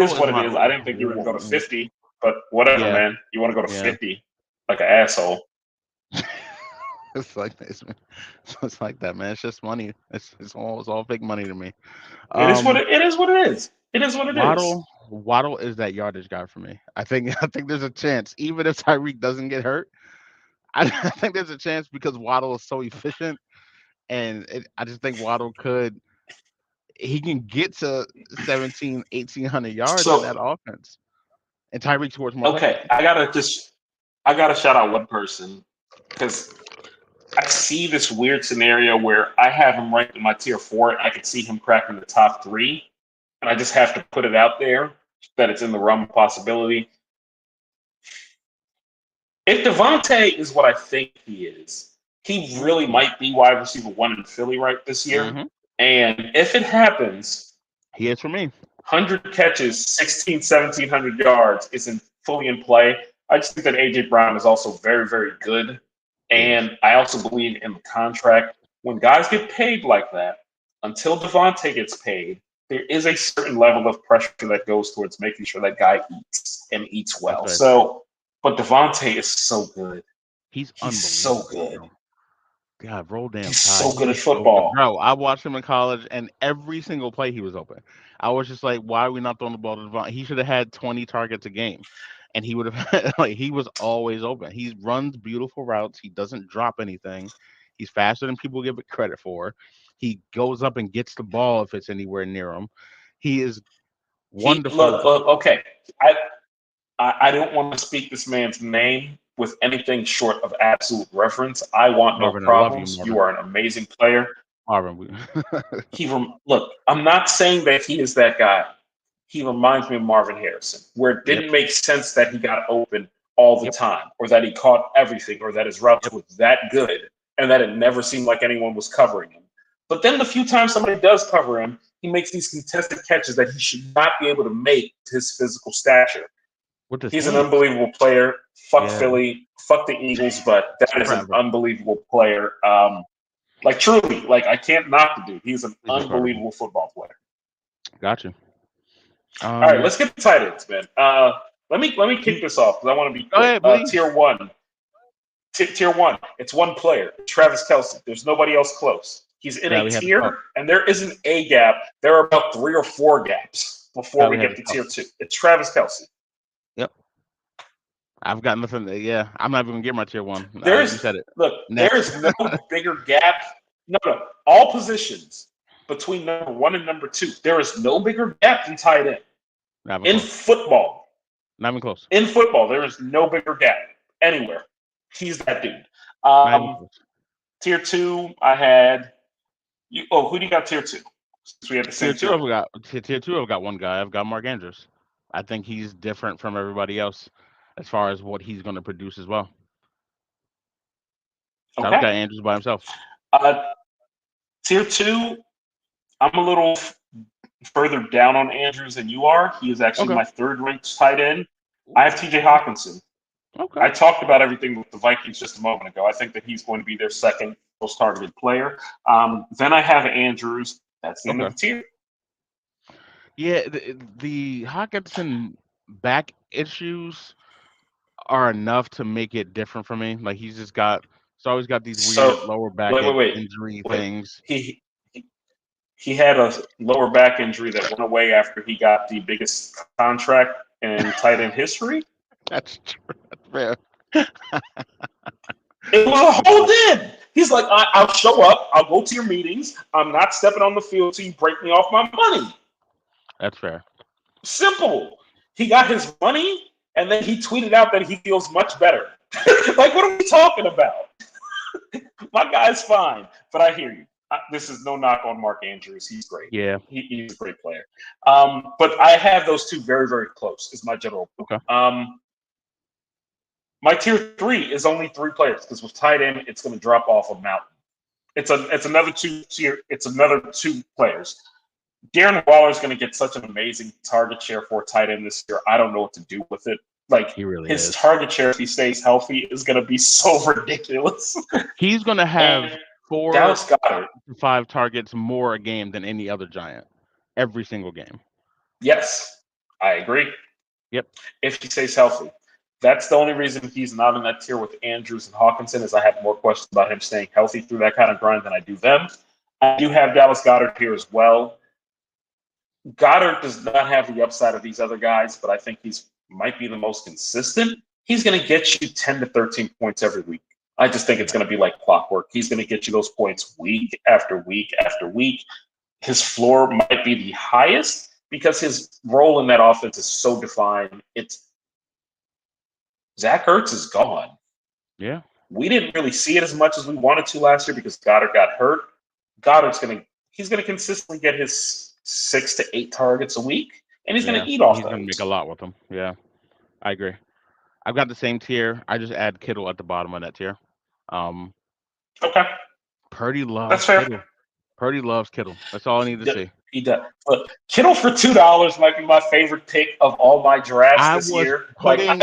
is what it is. I didn't think you were going to go to 50, but whatever, man. You want to go to 50 like an asshole.
It's like that, man. It's just money. It's all big money to me.
It is what it is. It is what it is.
Waddle is that yardage guy for me. I think there's a chance, even if Tyreek doesn't get hurt. I think there's a chance because Waddle is so efficient, and I just think Waddle he can get to 1,800 yards in that offense, and Tyreek scores more.
Okay, I gotta shout out one person because I see this weird scenario where I have him ranked in my tier 4. I could see him cracking the top 3, and I just have to put it out there that it's in the realm of possibility. If Devontae is what I think he is, he really might be wide receiver 1 in Philly right this year.
Mm-hmm.
And if it happens,
he is for me.
100 catches, 1,700 yards isn't fully in play. I just think that A.J. Brown is also very, very good. And I also believe in the contract. When guys get paid like that, until Devontae gets paid, there is a certain level of pressure that goes towards making sure that guy eats and eats well.
Right.
So, but Devontae is so good.
He's
so good.
God, roll damn.
He's so good at football.
Bro, I watched him in college, and every single play he was open. I was just like, why are we not throwing the ball to Devontae? He should have had 20 targets a game. And he would have he was always open. He runs beautiful routes. He doesn't drop anything. He's faster than people give it credit for. He goes up and gets the ball if it's anywhere near him. He is wonderful.
Look, okay. I don't want to speak this man's name with anything short of absolute reference. I want no problems. You are an amazing player.
Marvin,
look, I'm not saying that he is that guy. He reminds me of Marvin Harrison, where it didn't make sense that he got open all the time, or that he caught everything, or that his routes were that good, and that it never seemed like anyone was covering him. But then the few times somebody does cover him, he makes these contested catches that he should not be able to make to his physical stature. He's an unbelievable player. Fuck Philly, fuck the Eagles, but that is an unbelievable player. Like, truly, like, I can't knock the dude. He's an unbelievable football player.
Gotcha.
All right, let's get the tight ends, man. Let me kick this off because I want to be tier 1. Tier 1. It's one player, Travis Kelce. There's nobody else close. He's in a tier, and there isn't a gap. There are about 3 or 4 gaps before we get to tier 2. It's Travis Kelce.
Yep. I've got nothing. I'm not even gonna get my tier 1.
You
said it.
Look, there is no bigger gap. No. All positions between number 1 and number 2. There is no bigger gap than tight end. In football.
Not even close.
In football, there is no bigger gap anywhere. He's that dude. Tier 2, I had you. Oh, who do you got tier 2? Since we have the same
tier 2, I've got one guy. I've got Mark Andrews. I think he's different from everybody else. as far as what he's going to produce as well. So I've
Okay.
got Andrews by himself.
Uh, tier two, I'm a little further down on Andrews than you are. He is actually
Okay.
my third ranked tight end. I have TJ Hawkinson.
Okay.
I talked about everything with the Vikings just a moment ago. I think that he's going to be their second most targeted player. Then I have Andrews. That's the end of
Okay.
the tier.
Yeah, the Hawkinson back issues are enough to make it different for me. Like he's always got these weird
So
lower back
wait.
injury things.
He had a lower back injury that went away after he got the biggest contract in tight end history.
That's true. That's fair.
It was a hold in. He's like, I'll show up. I'll go to your meetings. I'm not stepping on the field till you break me off my money.
That's fair.
Simple. He got his money, and then he tweeted out that he feels much better. Like, what are we talking about? My guy's fine, but I hear you. This is no knock on Mark Andrews. He's great.
Yeah.
He's a great player. But I have those two very, very close, is my general point.
Okay.
My tier three is only three players because with tight end, it's going to drop off a mountain. It's another two tier. It's another two players. Darren Waller is going to get such an amazing target share for tight end this year. I don't know what to do with it. Like
He really
his
is.
target share, if he stays healthy, is going to be so ridiculous.
He's going to have
And
4
Dallas Goedert.
to 5 targets more a game than any other Giant. Every single game.
Yes, I agree.
Yep.
If he stays healthy. That's the only reason he's not in that tier with Andrews and Hawkinson is I have more questions about him staying healthy through that kind of grind than I do them. I do have Dallas Goedert here as well. Goddard does not have the upside of these other guys, but I think he's might be the most consistent. He's going to get you 10 to 13 points every week. I just think it's going to be like clockwork. He's going to get you those points week after week after week. His floor might be the highest because his role in that offense is so defined. Zach Ertz is gone.
Yeah.
We didn't really see it as much as we wanted to last year because Goddard got hurt. He's going to consistently get his 6 to 8 targets a week, and he's going to eat off
He's
those.
going to make a lot with them. Yeah, I agree. I've got the same tier. I just add Kittle at the bottom of that tier.
Okay.
Purdy loves
That's fair.
Kittle. Purdy loves Kittle. That's all I need to see.
He does. But Kittle for $2 might be my favorite pick of all my drafts this year.
I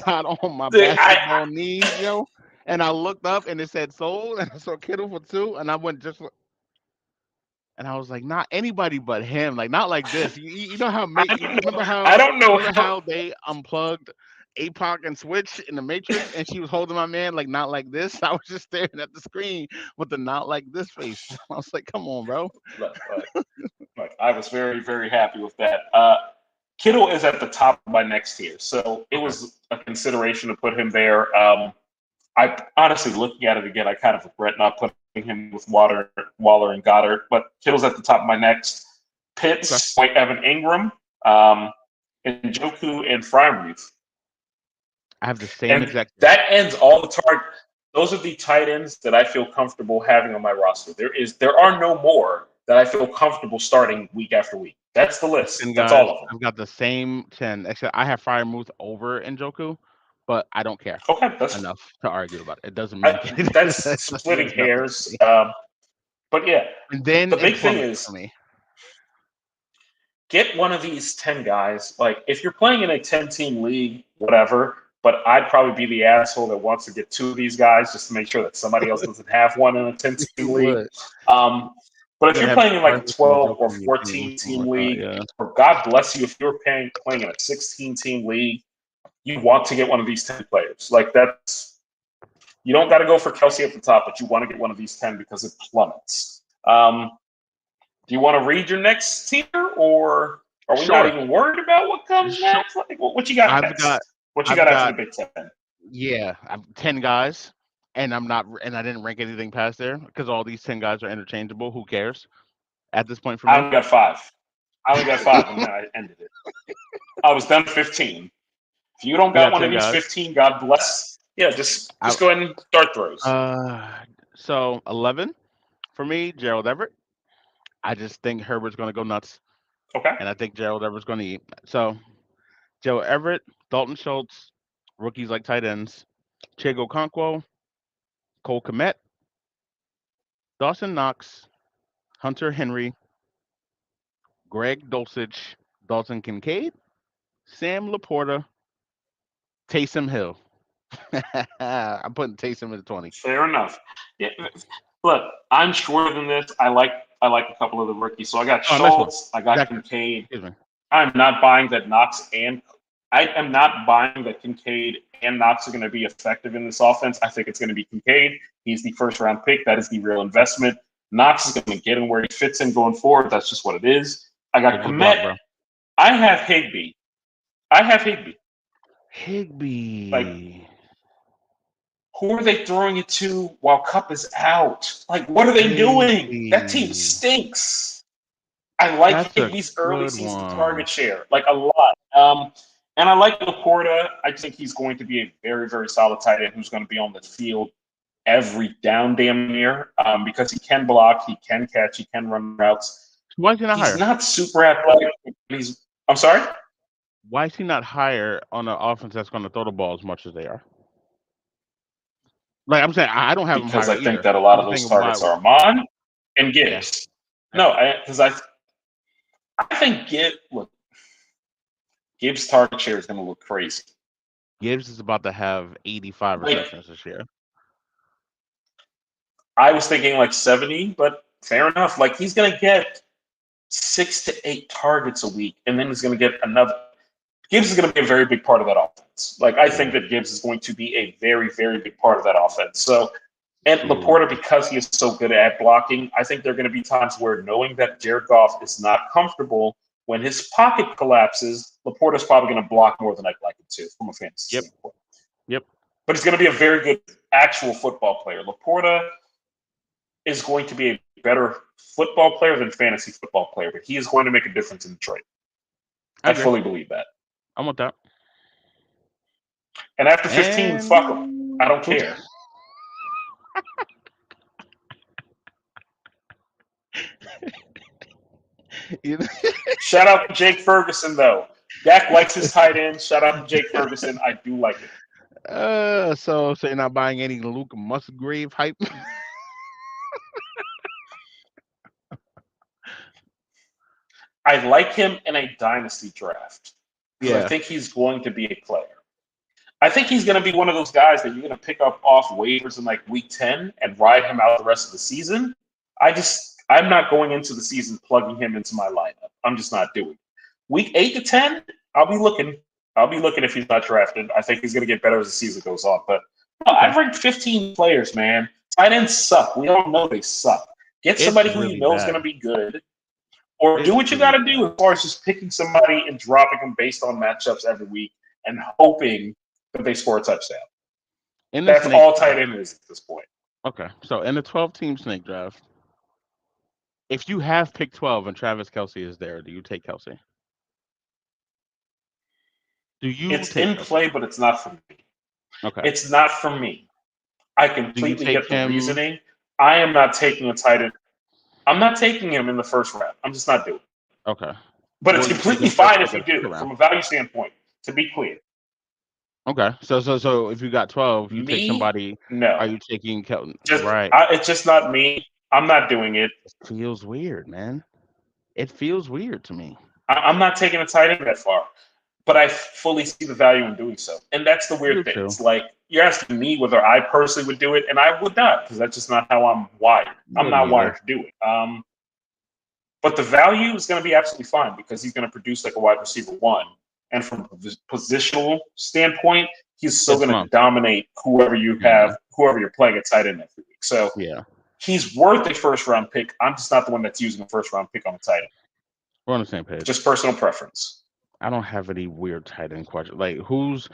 got on my basketball knees, yo, and I looked up and it said sold, and I saw Kittle for $2, and I went just. And I was like, not anybody but him. Like, not like this. You know how how they unplugged APOC and Switch in the Matrix, and she was holding my man like not like this. I was just staring at the screen with the not like this face. I was like, come on, bro.
Look, I was very, very happy with that. Kittle is at the top of my next tier, so it was a consideration to put him there. I honestly, looking at it again, I kind of regret not putting him with Waller and Goddard, but Kittle's at the top of my next. Pitts, Evan Ingram, Njoku, and Freiermuth.
I have the same exact.
That ends all the target. Those are the tight ends that I feel comfortable having on my roster. There are no more that I feel comfortable starting week after week. That's the list. That's all of them.
I've got the same 10, except I have Freiermuth over Njoku, but I don't care.
Okay, that's
enough to argue about it. It doesn't mean anything.
That's splitting hairs. But yeah,
and then
the big thing is
for me,
get one of these 10 guys. Like if you're playing in a 10-team league, whatever. But I'd probably be the asshole that wants to get 2 of these guys just to make sure that somebody else doesn't have one in a 10-team league. But if you're playing in like a 12 or 14-team league, or God bless you, if you're playing in a 16-team league, you want to get one of these 10 players. Like you don't got to go for Kelsey at the top, but you want to get one of these 10 because it plummets. Do you want to read your next tier, or are we not even worried about what comes next? Like, what you got next? What you got after the Big Ten?
Yeah, I have 10 guys, and I didn't rank anything past there because all these 10 guys are interchangeable. Who cares at this point for me?
I only got 5. And then I ended it. I was done 15. If you don't got one of these 15, God bless. Yeah, just go ahead and start throws.
So 11 for me, Gerald Everett. I just think Herbert's going to go nuts.
Okay.
And I think Gerald Everett's going to eat. So Joe Everett, Dalton Schultz, Rookies like tight ends: Chigo Okonkwo, Cole Kmet, Dawson Knox, Hunter Henry, Greg Dulcich, Dalton Kincaid, Sam Laporta, Taysom Hill. I'm putting Taysom at 20.
Fair enough. Yeah, look, I'm shorter than this. I like a couple of the rookies. So I got
Oh, nice one.
Schultz, I got
Exactly.
Kincaid.
Excuse me.
I'm not buying that Knox and I am not buying that Kincaid and Knox are going to be effective in this offense. I think it's going to be Kincaid. He's the first round pick. That is the real investment. Knox is going to get him where he fits in going forward. That's just what it is. I got
Good block,
Komet.
bro.
I have Higbee. Like,
Higbee.
who are they throwing it to while Cup is out? Like, what are they doing? That team
Higbee.
stinks. I like
That's a
Higbee's early
good
season
one.
target share, like a lot. And I like Laporta. I think he's going to be a very, very solid tight end who's going to be on the field every down damn near because he can block, he can catch, he can run routes.
Why is he not
He's
higher?
not super athletic. I'm sorry?
Why is he not higher on an offense that's going to throw the ball as much as they are? Like I'm saying, I don't have him
Because
higher
I think
either.
that a lot
I'm
of
just
those
saying
targets
why.
are Amon and
Yeah.
Gibbs. No, because I think Gibbs' target share is going to look crazy.
Gibbs is about to have 85 receptions this year.
I was thinking like 70, but fair enough. Like he's going to get 6 to 8 targets a week, and then he's going to get another. Gibbs is going to be a very big part of that offense. Like I think that Gibbs is going to be a very, very big part of that offense. So, and Laporta, because he is so good at blocking, I think there are going to be times where knowing that Jared Goff is not comfortable when his pocket collapses, Laporta's probably going to block more than I'd like it to from a fantasy standpoint.
Yep.
But he's going to be a very good actual football player. Laporta is going to be a better football player than fantasy football player, but he is going to make a difference in Detroit. I fully believe that.
I want that.
And after 15, fuck him. I don't care. Shout out to Jake Ferguson, though. Dak likes his tight end. Shout out to Jake Ferguson. I do like it.
So you're not buying any Luke Musgrave hype?
I like him in a dynasty draft because
Yeah.
I think he's going to be a player. I think he's going to be one of those guys that you're going to pick up off waivers in like week 10 and ride him out the rest of the season. I'm not going into the season plugging him into my lineup. I'm just not doing it. Week 8 to 10, I'll be looking if he's not drafted. I think he's going to get better as the season goes on. But I've ranked 15 players, man. Tight ends suck. We all know they suck. Get somebody who you know is going to be good. Or do what you got to do as far as just picking somebody and dropping them based on matchups every week and hoping that they score a touchdown. That's all tight end is at this point.
Okay. So in the 12-team snake draft, if you have pick 12 and Travis Kelce is there, do you take Kelce?
It's in play, but it's not for me.
Okay.
It's not for me. I completely get the reasoning. I am not taking a tight end. I'm not taking him in the first round. I'm just not doing it.
Okay.
But it's completely fine if you do, from a value standpoint, to be clear.
Okay. So if you got 12, you take somebody.
No.
Are you taking Kelton?
Right. It's just not me. I'm not doing it.
It feels weird, man. It feels weird to me.
I'm not taking a tight end that far. But I fully see the value in doing so. And that's the weird thing. It's like you're asking me whether I personally would do it, and I would not, because that's just not how I'm wired. I'm not wired to do it. But the value is going to be absolutely fine because he's going to produce like a wide receiver 1. And from a positional standpoint, he's still going to dominate whoever you have, whoever you're playing at tight end every week. So he's worth a first-round pick. I'm just not the one that's using a first-round pick on a tight end.
We're on the same page.
Just personal preference.
I don't have any weird tight end question. Like who's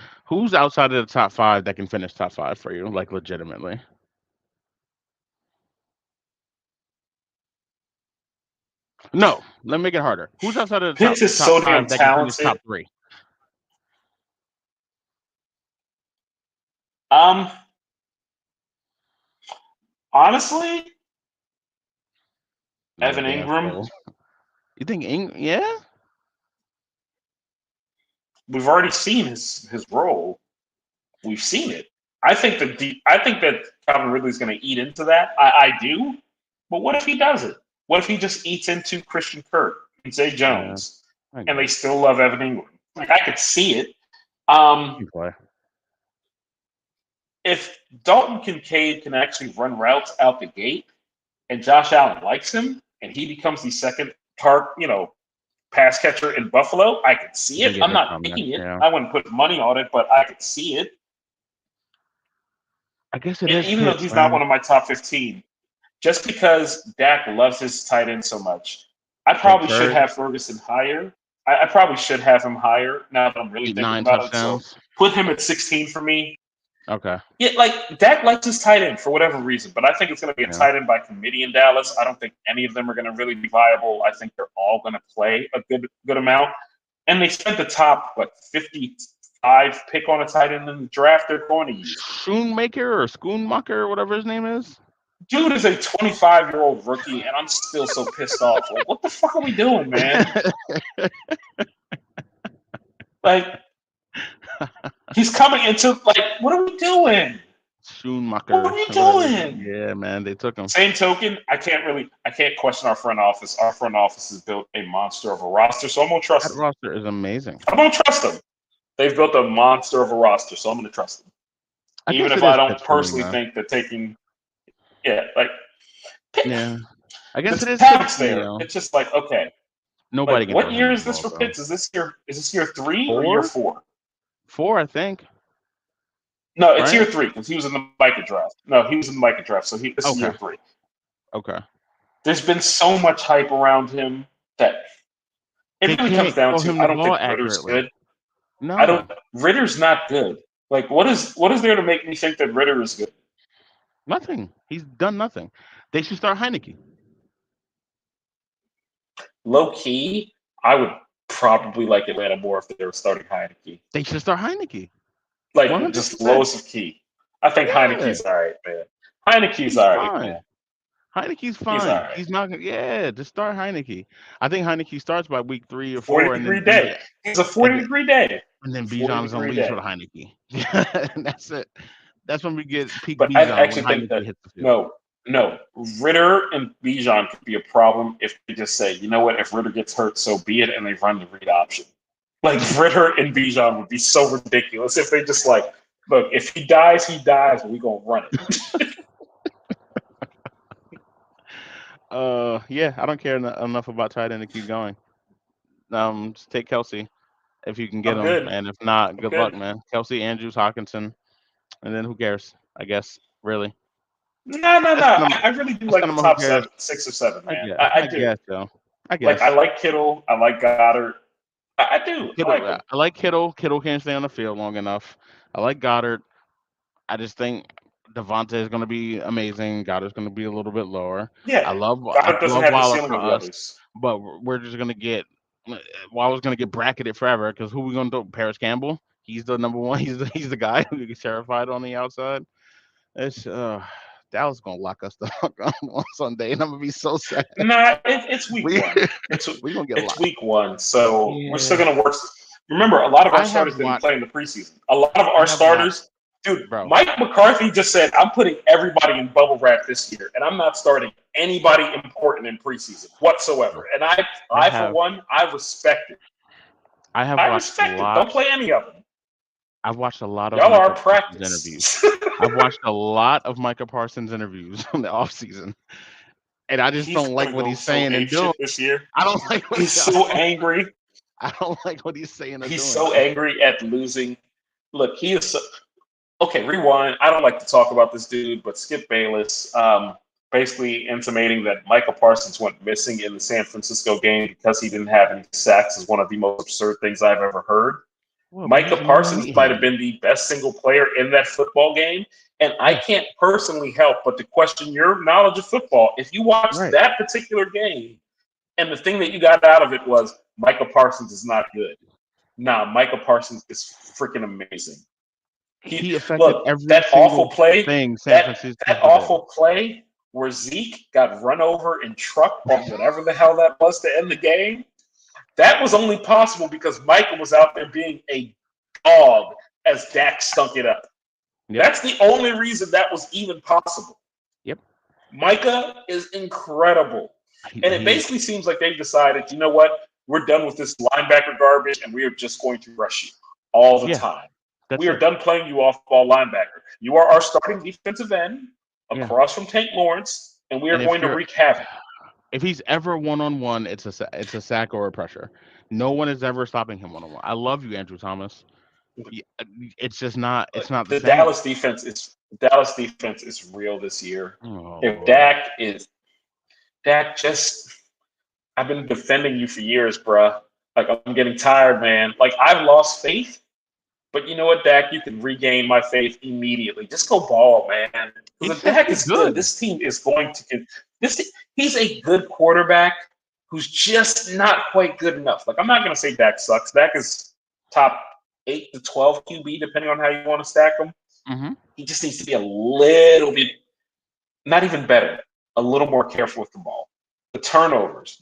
outside of the top 5 that can finish top 5 for you, like legitimately? No, let me make it harder. Who's outside of the top 5 that can finish top 3?
Honestly, Evan Ingram.
You think Ingram? Yeah.
We've already seen his role. we've seen it. I think that Calvin Ridley's going to eat into that. I do. But what if he doesn't? What if he just eats into Christian Kirk and Zay Jones, and they still love Evan Ingram? Like, I could see it. If Dalton Kincaid can actually run routes out the gate, and Josh Allen likes him, and he becomes the second pass catcher in Buffalo, I could see it. I'm not picking it. I wouldn't put money on it, but I could see it.
I guess it is.
Even though he's not one of my top 15, just because Dak loves his tight end so much, I probably should have Ferguson higher. I probably should have him higher now that I'm really thinking about it. So put him at 16 for me.
Okay.
Yeah, like Dak likes his tight end for whatever reason, but I think it's going to be a tight end by committee in Dallas. I don't think any of them are going to really be viable. I think they're all going to play a good amount. And they spent the top 55 pick on a tight end in the draft. They're going to use
Schoonmaker or whatever his name is.
Dude is a 25-year-old rookie, and I'm still so pissed off. Like, what the fuck are we doing, man? Like, he's coming into, what are we doing?
Schoonmaker.
What are we doing?
Yeah, man, they took him.
Same token, I can't question our front office. Our front office has built a monster of a roster, so I'm going to trust them.
That roster is amazing.
I'm going to trust them. They've built a monster of a roster, so I'm going to trust them. Even if I don't personally think that taking... Yeah,
I guess it is
talent's there. It's just okay.
Nobody.
What year is this for Pitts? Is this year 3 or year 4?
4, I think.
No, it's year 3 because he was in the Micah draft. No, he was in the Micah draft, so this is year 3.
Okay.
There's been so much hype around him that it really comes down to I don't think Ritter's good.
No,
Ritter's not good. What is there to make me think that Ritter is good?
Nothing. He's done nothing. They should start Heineke.
Low key, I would probably like Atlanta more if they were starting Heineke.
They should start Heineke.
100%. Just lowest of key. I think Heineke's all right, man. Heineke's all right, man.
Heineke's fine. He's not. Yeah, just start Heineke. I think Heineke starts by week 3 or 4.
40-degree day. It's a 40-degree day.
And then Bijan's on leash with Heineke. And that's it. That's when we get peak
Bijan. But I actually think that no, Ritter and Bijan could be a problem if they just say, you know what, if Ritter gets hurt, so be it, and they run the read option. Ritter and Bijan would be so ridiculous if they just look, if he dies, but we're gonna run it.
Yeah, I don't care enough about tight end to keep going. Just take Kelsey if you can get him,
good.
And if not, good luck, man. Kelsey, Andrews, Hawkinson, and then who cares? I guess, really.
No. I really do like the top 6 or 7, man. I do.
Guess so. I guess.
I like Kittle. I like Goddard. I do.
I like Kittle. Kittle can't stay on the field long enough. I like Goddard. I just think Devontae is going to be amazing. Goddard's going to be a little bit lower.
Yeah.
I love
Goddard doesn't have the ceiling of the others.
But we're just going to get Waller's going to get bracketed forever because who we going to do? Paris Campbell? He's the number one. He's the guy who gets terrified on the outside. It's Dallas gonna lock us on Sunday, and I'm gonna be so sad.
Nah, it's week 1.
We're gonna get
it's week 1, so we're still gonna work. Remember, a lot of our starters didn't play in the preseason. A lot of our starters, Mike McCarthy just said, "I'm putting everybody in bubble wrap this year, and I'm not starting anybody important in preseason whatsoever." And I for one, I respect it. I respect it. Don't play any of them.
I've watched a lot of
y'all are practice
interviews. I've watched a lot of Micah Parsons interviews in the offseason. And I just don't like what he's saying and doing
this year.
I don't like what
he's so angry.
I don't like what he's saying and
doing. He's so angry at losing. Look, he is okay, rewind. I don't like to talk about this dude, but Skip Bayless basically intimating that Micah Parsons went missing in the San Francisco game because he didn't have any sacks is one of the most absurd things I've ever heard. Well, Micah Parsons might have been the best single player in that football game. And I can't personally help but to question your knowledge of football. If you watched that particular game and the thing that you got out of it was Micah Parsons is not good. Nah, Micah Parsons is freaking amazing.
He affected every
that awful play
thing.
That awful play where Zeke got run over and trucked or whatever the hell that was to end the game. That was only possible because Micah was out there being a dog as Dak stunk it up.
Yep.
That's the only reason that was even possible.
Yep.
Micah is incredible. And it
He is.
basically seems like they've decided, you know what? We're done with this linebacker garbage, and we are just going to rush you all the
Yeah,
time.
that's
We are
it.
done playing you off ball linebacker. You are our starting defensive end
Yeah.
across from Tank Lawrence, and we are
And
going to wreak havoc.
if he's ever one-on-one, it's a sack or a pressure. No one is ever stopping him one-on-one. I love you, Andrew Thomas. It's just not. It's not the
The
same.
Dallas defense is real this year.
Oh
If
Lord.
Dak just I've been defending you for years, bruh. Like I'm getting tired, man. Like I've lost faith, but you know what, Dak? You can regain my faith immediately. Just go ball, man. Because if Dak
He's
is good,
good.
this team is going to get this. He's a good quarterback who's just not quite good enough. Like I'm not gonna say Dak sucks. Dak is top 8 to 12 QB, depending on how you want to stack them.
Mm-hmm.
He just needs to be a little bit, not even better, a little more careful with the ball. The turnovers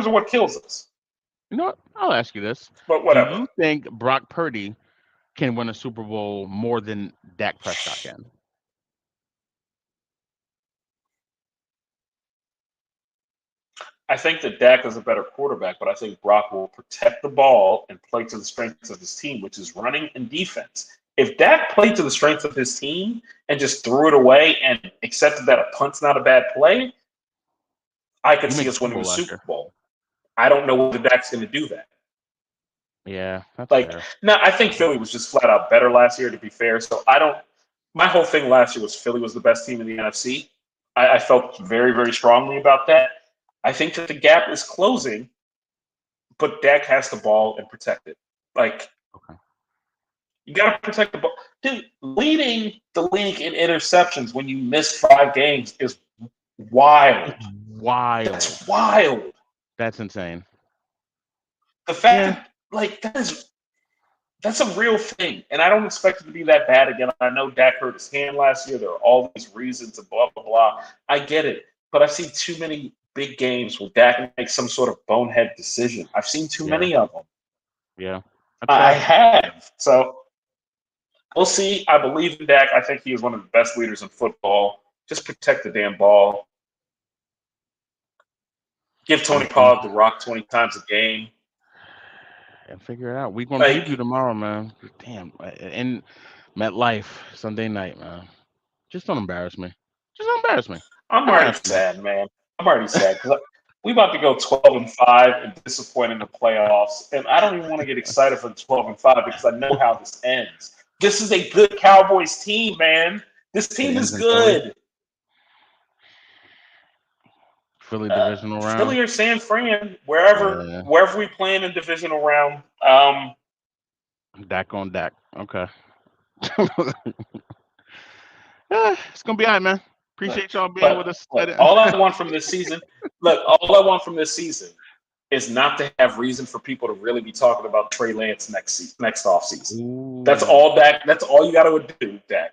are what kills us.
You know what? I'll ask you this:
But
do
whatever.
you think Brock Purdy can win a Super Bowl more than Dak Prescott can?
I think that Dak is a better quarterback, but I think Brock will protect the ball and play to the strengths of his team, which is running and defense. If Dak played to the strengths of his team and just threw it away and accepted that a punt's not a bad play, I could
You
see
made the
us
Super
winning
Bowl
the
last
Super
year.
Bowl. I don't know whether Dak's going to do that.
Yeah, that's
Like,
fair.
no, I think Philly was just flat out better last year, to be fair. So I don't. My whole thing last year was Philly was the best team in the NFC. I felt very, very strongly about that. I think that the gap is closing, but Dak has the ball and protect it. Like,
Okay.
you got to protect the ball. Dude, leading the league in interceptions when you miss 5 games is wild.
It's wild.
That's wild.
That's insane.
The fact
Yeah.
that, like, that's a real thing, and I don't expect it to be that bad again. I know Dak hurt his hand last year. There are all these reasons and blah, blah, blah. I get it, but I've seen too many big games where Dak makes some sort of bonehead decision. I've seen too
Yeah.
many of them.
Yeah. That's
I
fair.
have. So we'll see. I believe in Dak. I think he is one of the best leaders in football. Just protect the damn ball. Give Tony
Listen,
Pollard the rock 20 times a game.
and figure it out. Week one preview
Like,
tomorrow, man. Damn. And MetLife Sunday night, man. Just don't embarrass me. Just don't embarrass me.
I'm
I don't
already
ask for much.
sad, man. I'm already sad because we about to go 12-5 and disappoint in the playoffs, and I don't even want to get excited for the 12-5 because I know how this ends. This is a good Cowboys team, man. This
It
team is
ends in Philly.
good.
Philly divisional round.
Philly or San Fran,
Yeah.
wherever we play in the divisional round.
Dak on Dak. Okay. It's gonna be all right, man.
Look,
Appreciate y'all being with
but
us.
look, all I want from this season, is not to have reason for people to really be talking about Trey Lance next offseason. That's
Ooh.
all, Dak. That's all you got to do, Dak.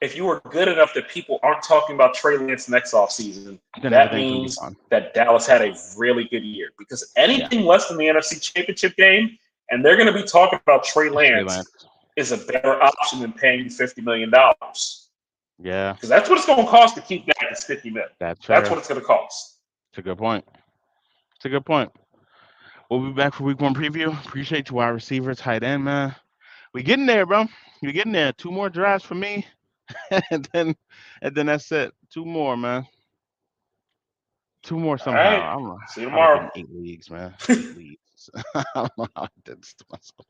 If you are good enough that people aren't talking about Trey Lance next offseason,
Then
that
everything can be
means
fun.
that Dallas had a really good year. Because anything less than the NFC Championship game, and they're going to be talking about Trey
Trey
Lance,
Lance.
is a better option than paying you $50 million.
Yeah,
Because that's what it's going to cost to keep Dak is $50 million.
that's
That's
fair.
what it's going to cost.
It's a good point. It's a good point. We'll be back for week one preview. Appreciate you, wide receiver, tight end, man. We getting there, bro. We getting there. 2 more drafts for me, and then that's it. 2 more, man. 2 more
All right.
somehow. I don't know
See you
how to get in
tomorrow.
8 leagues, man. 8 leagues. I don't know how I did this to myself.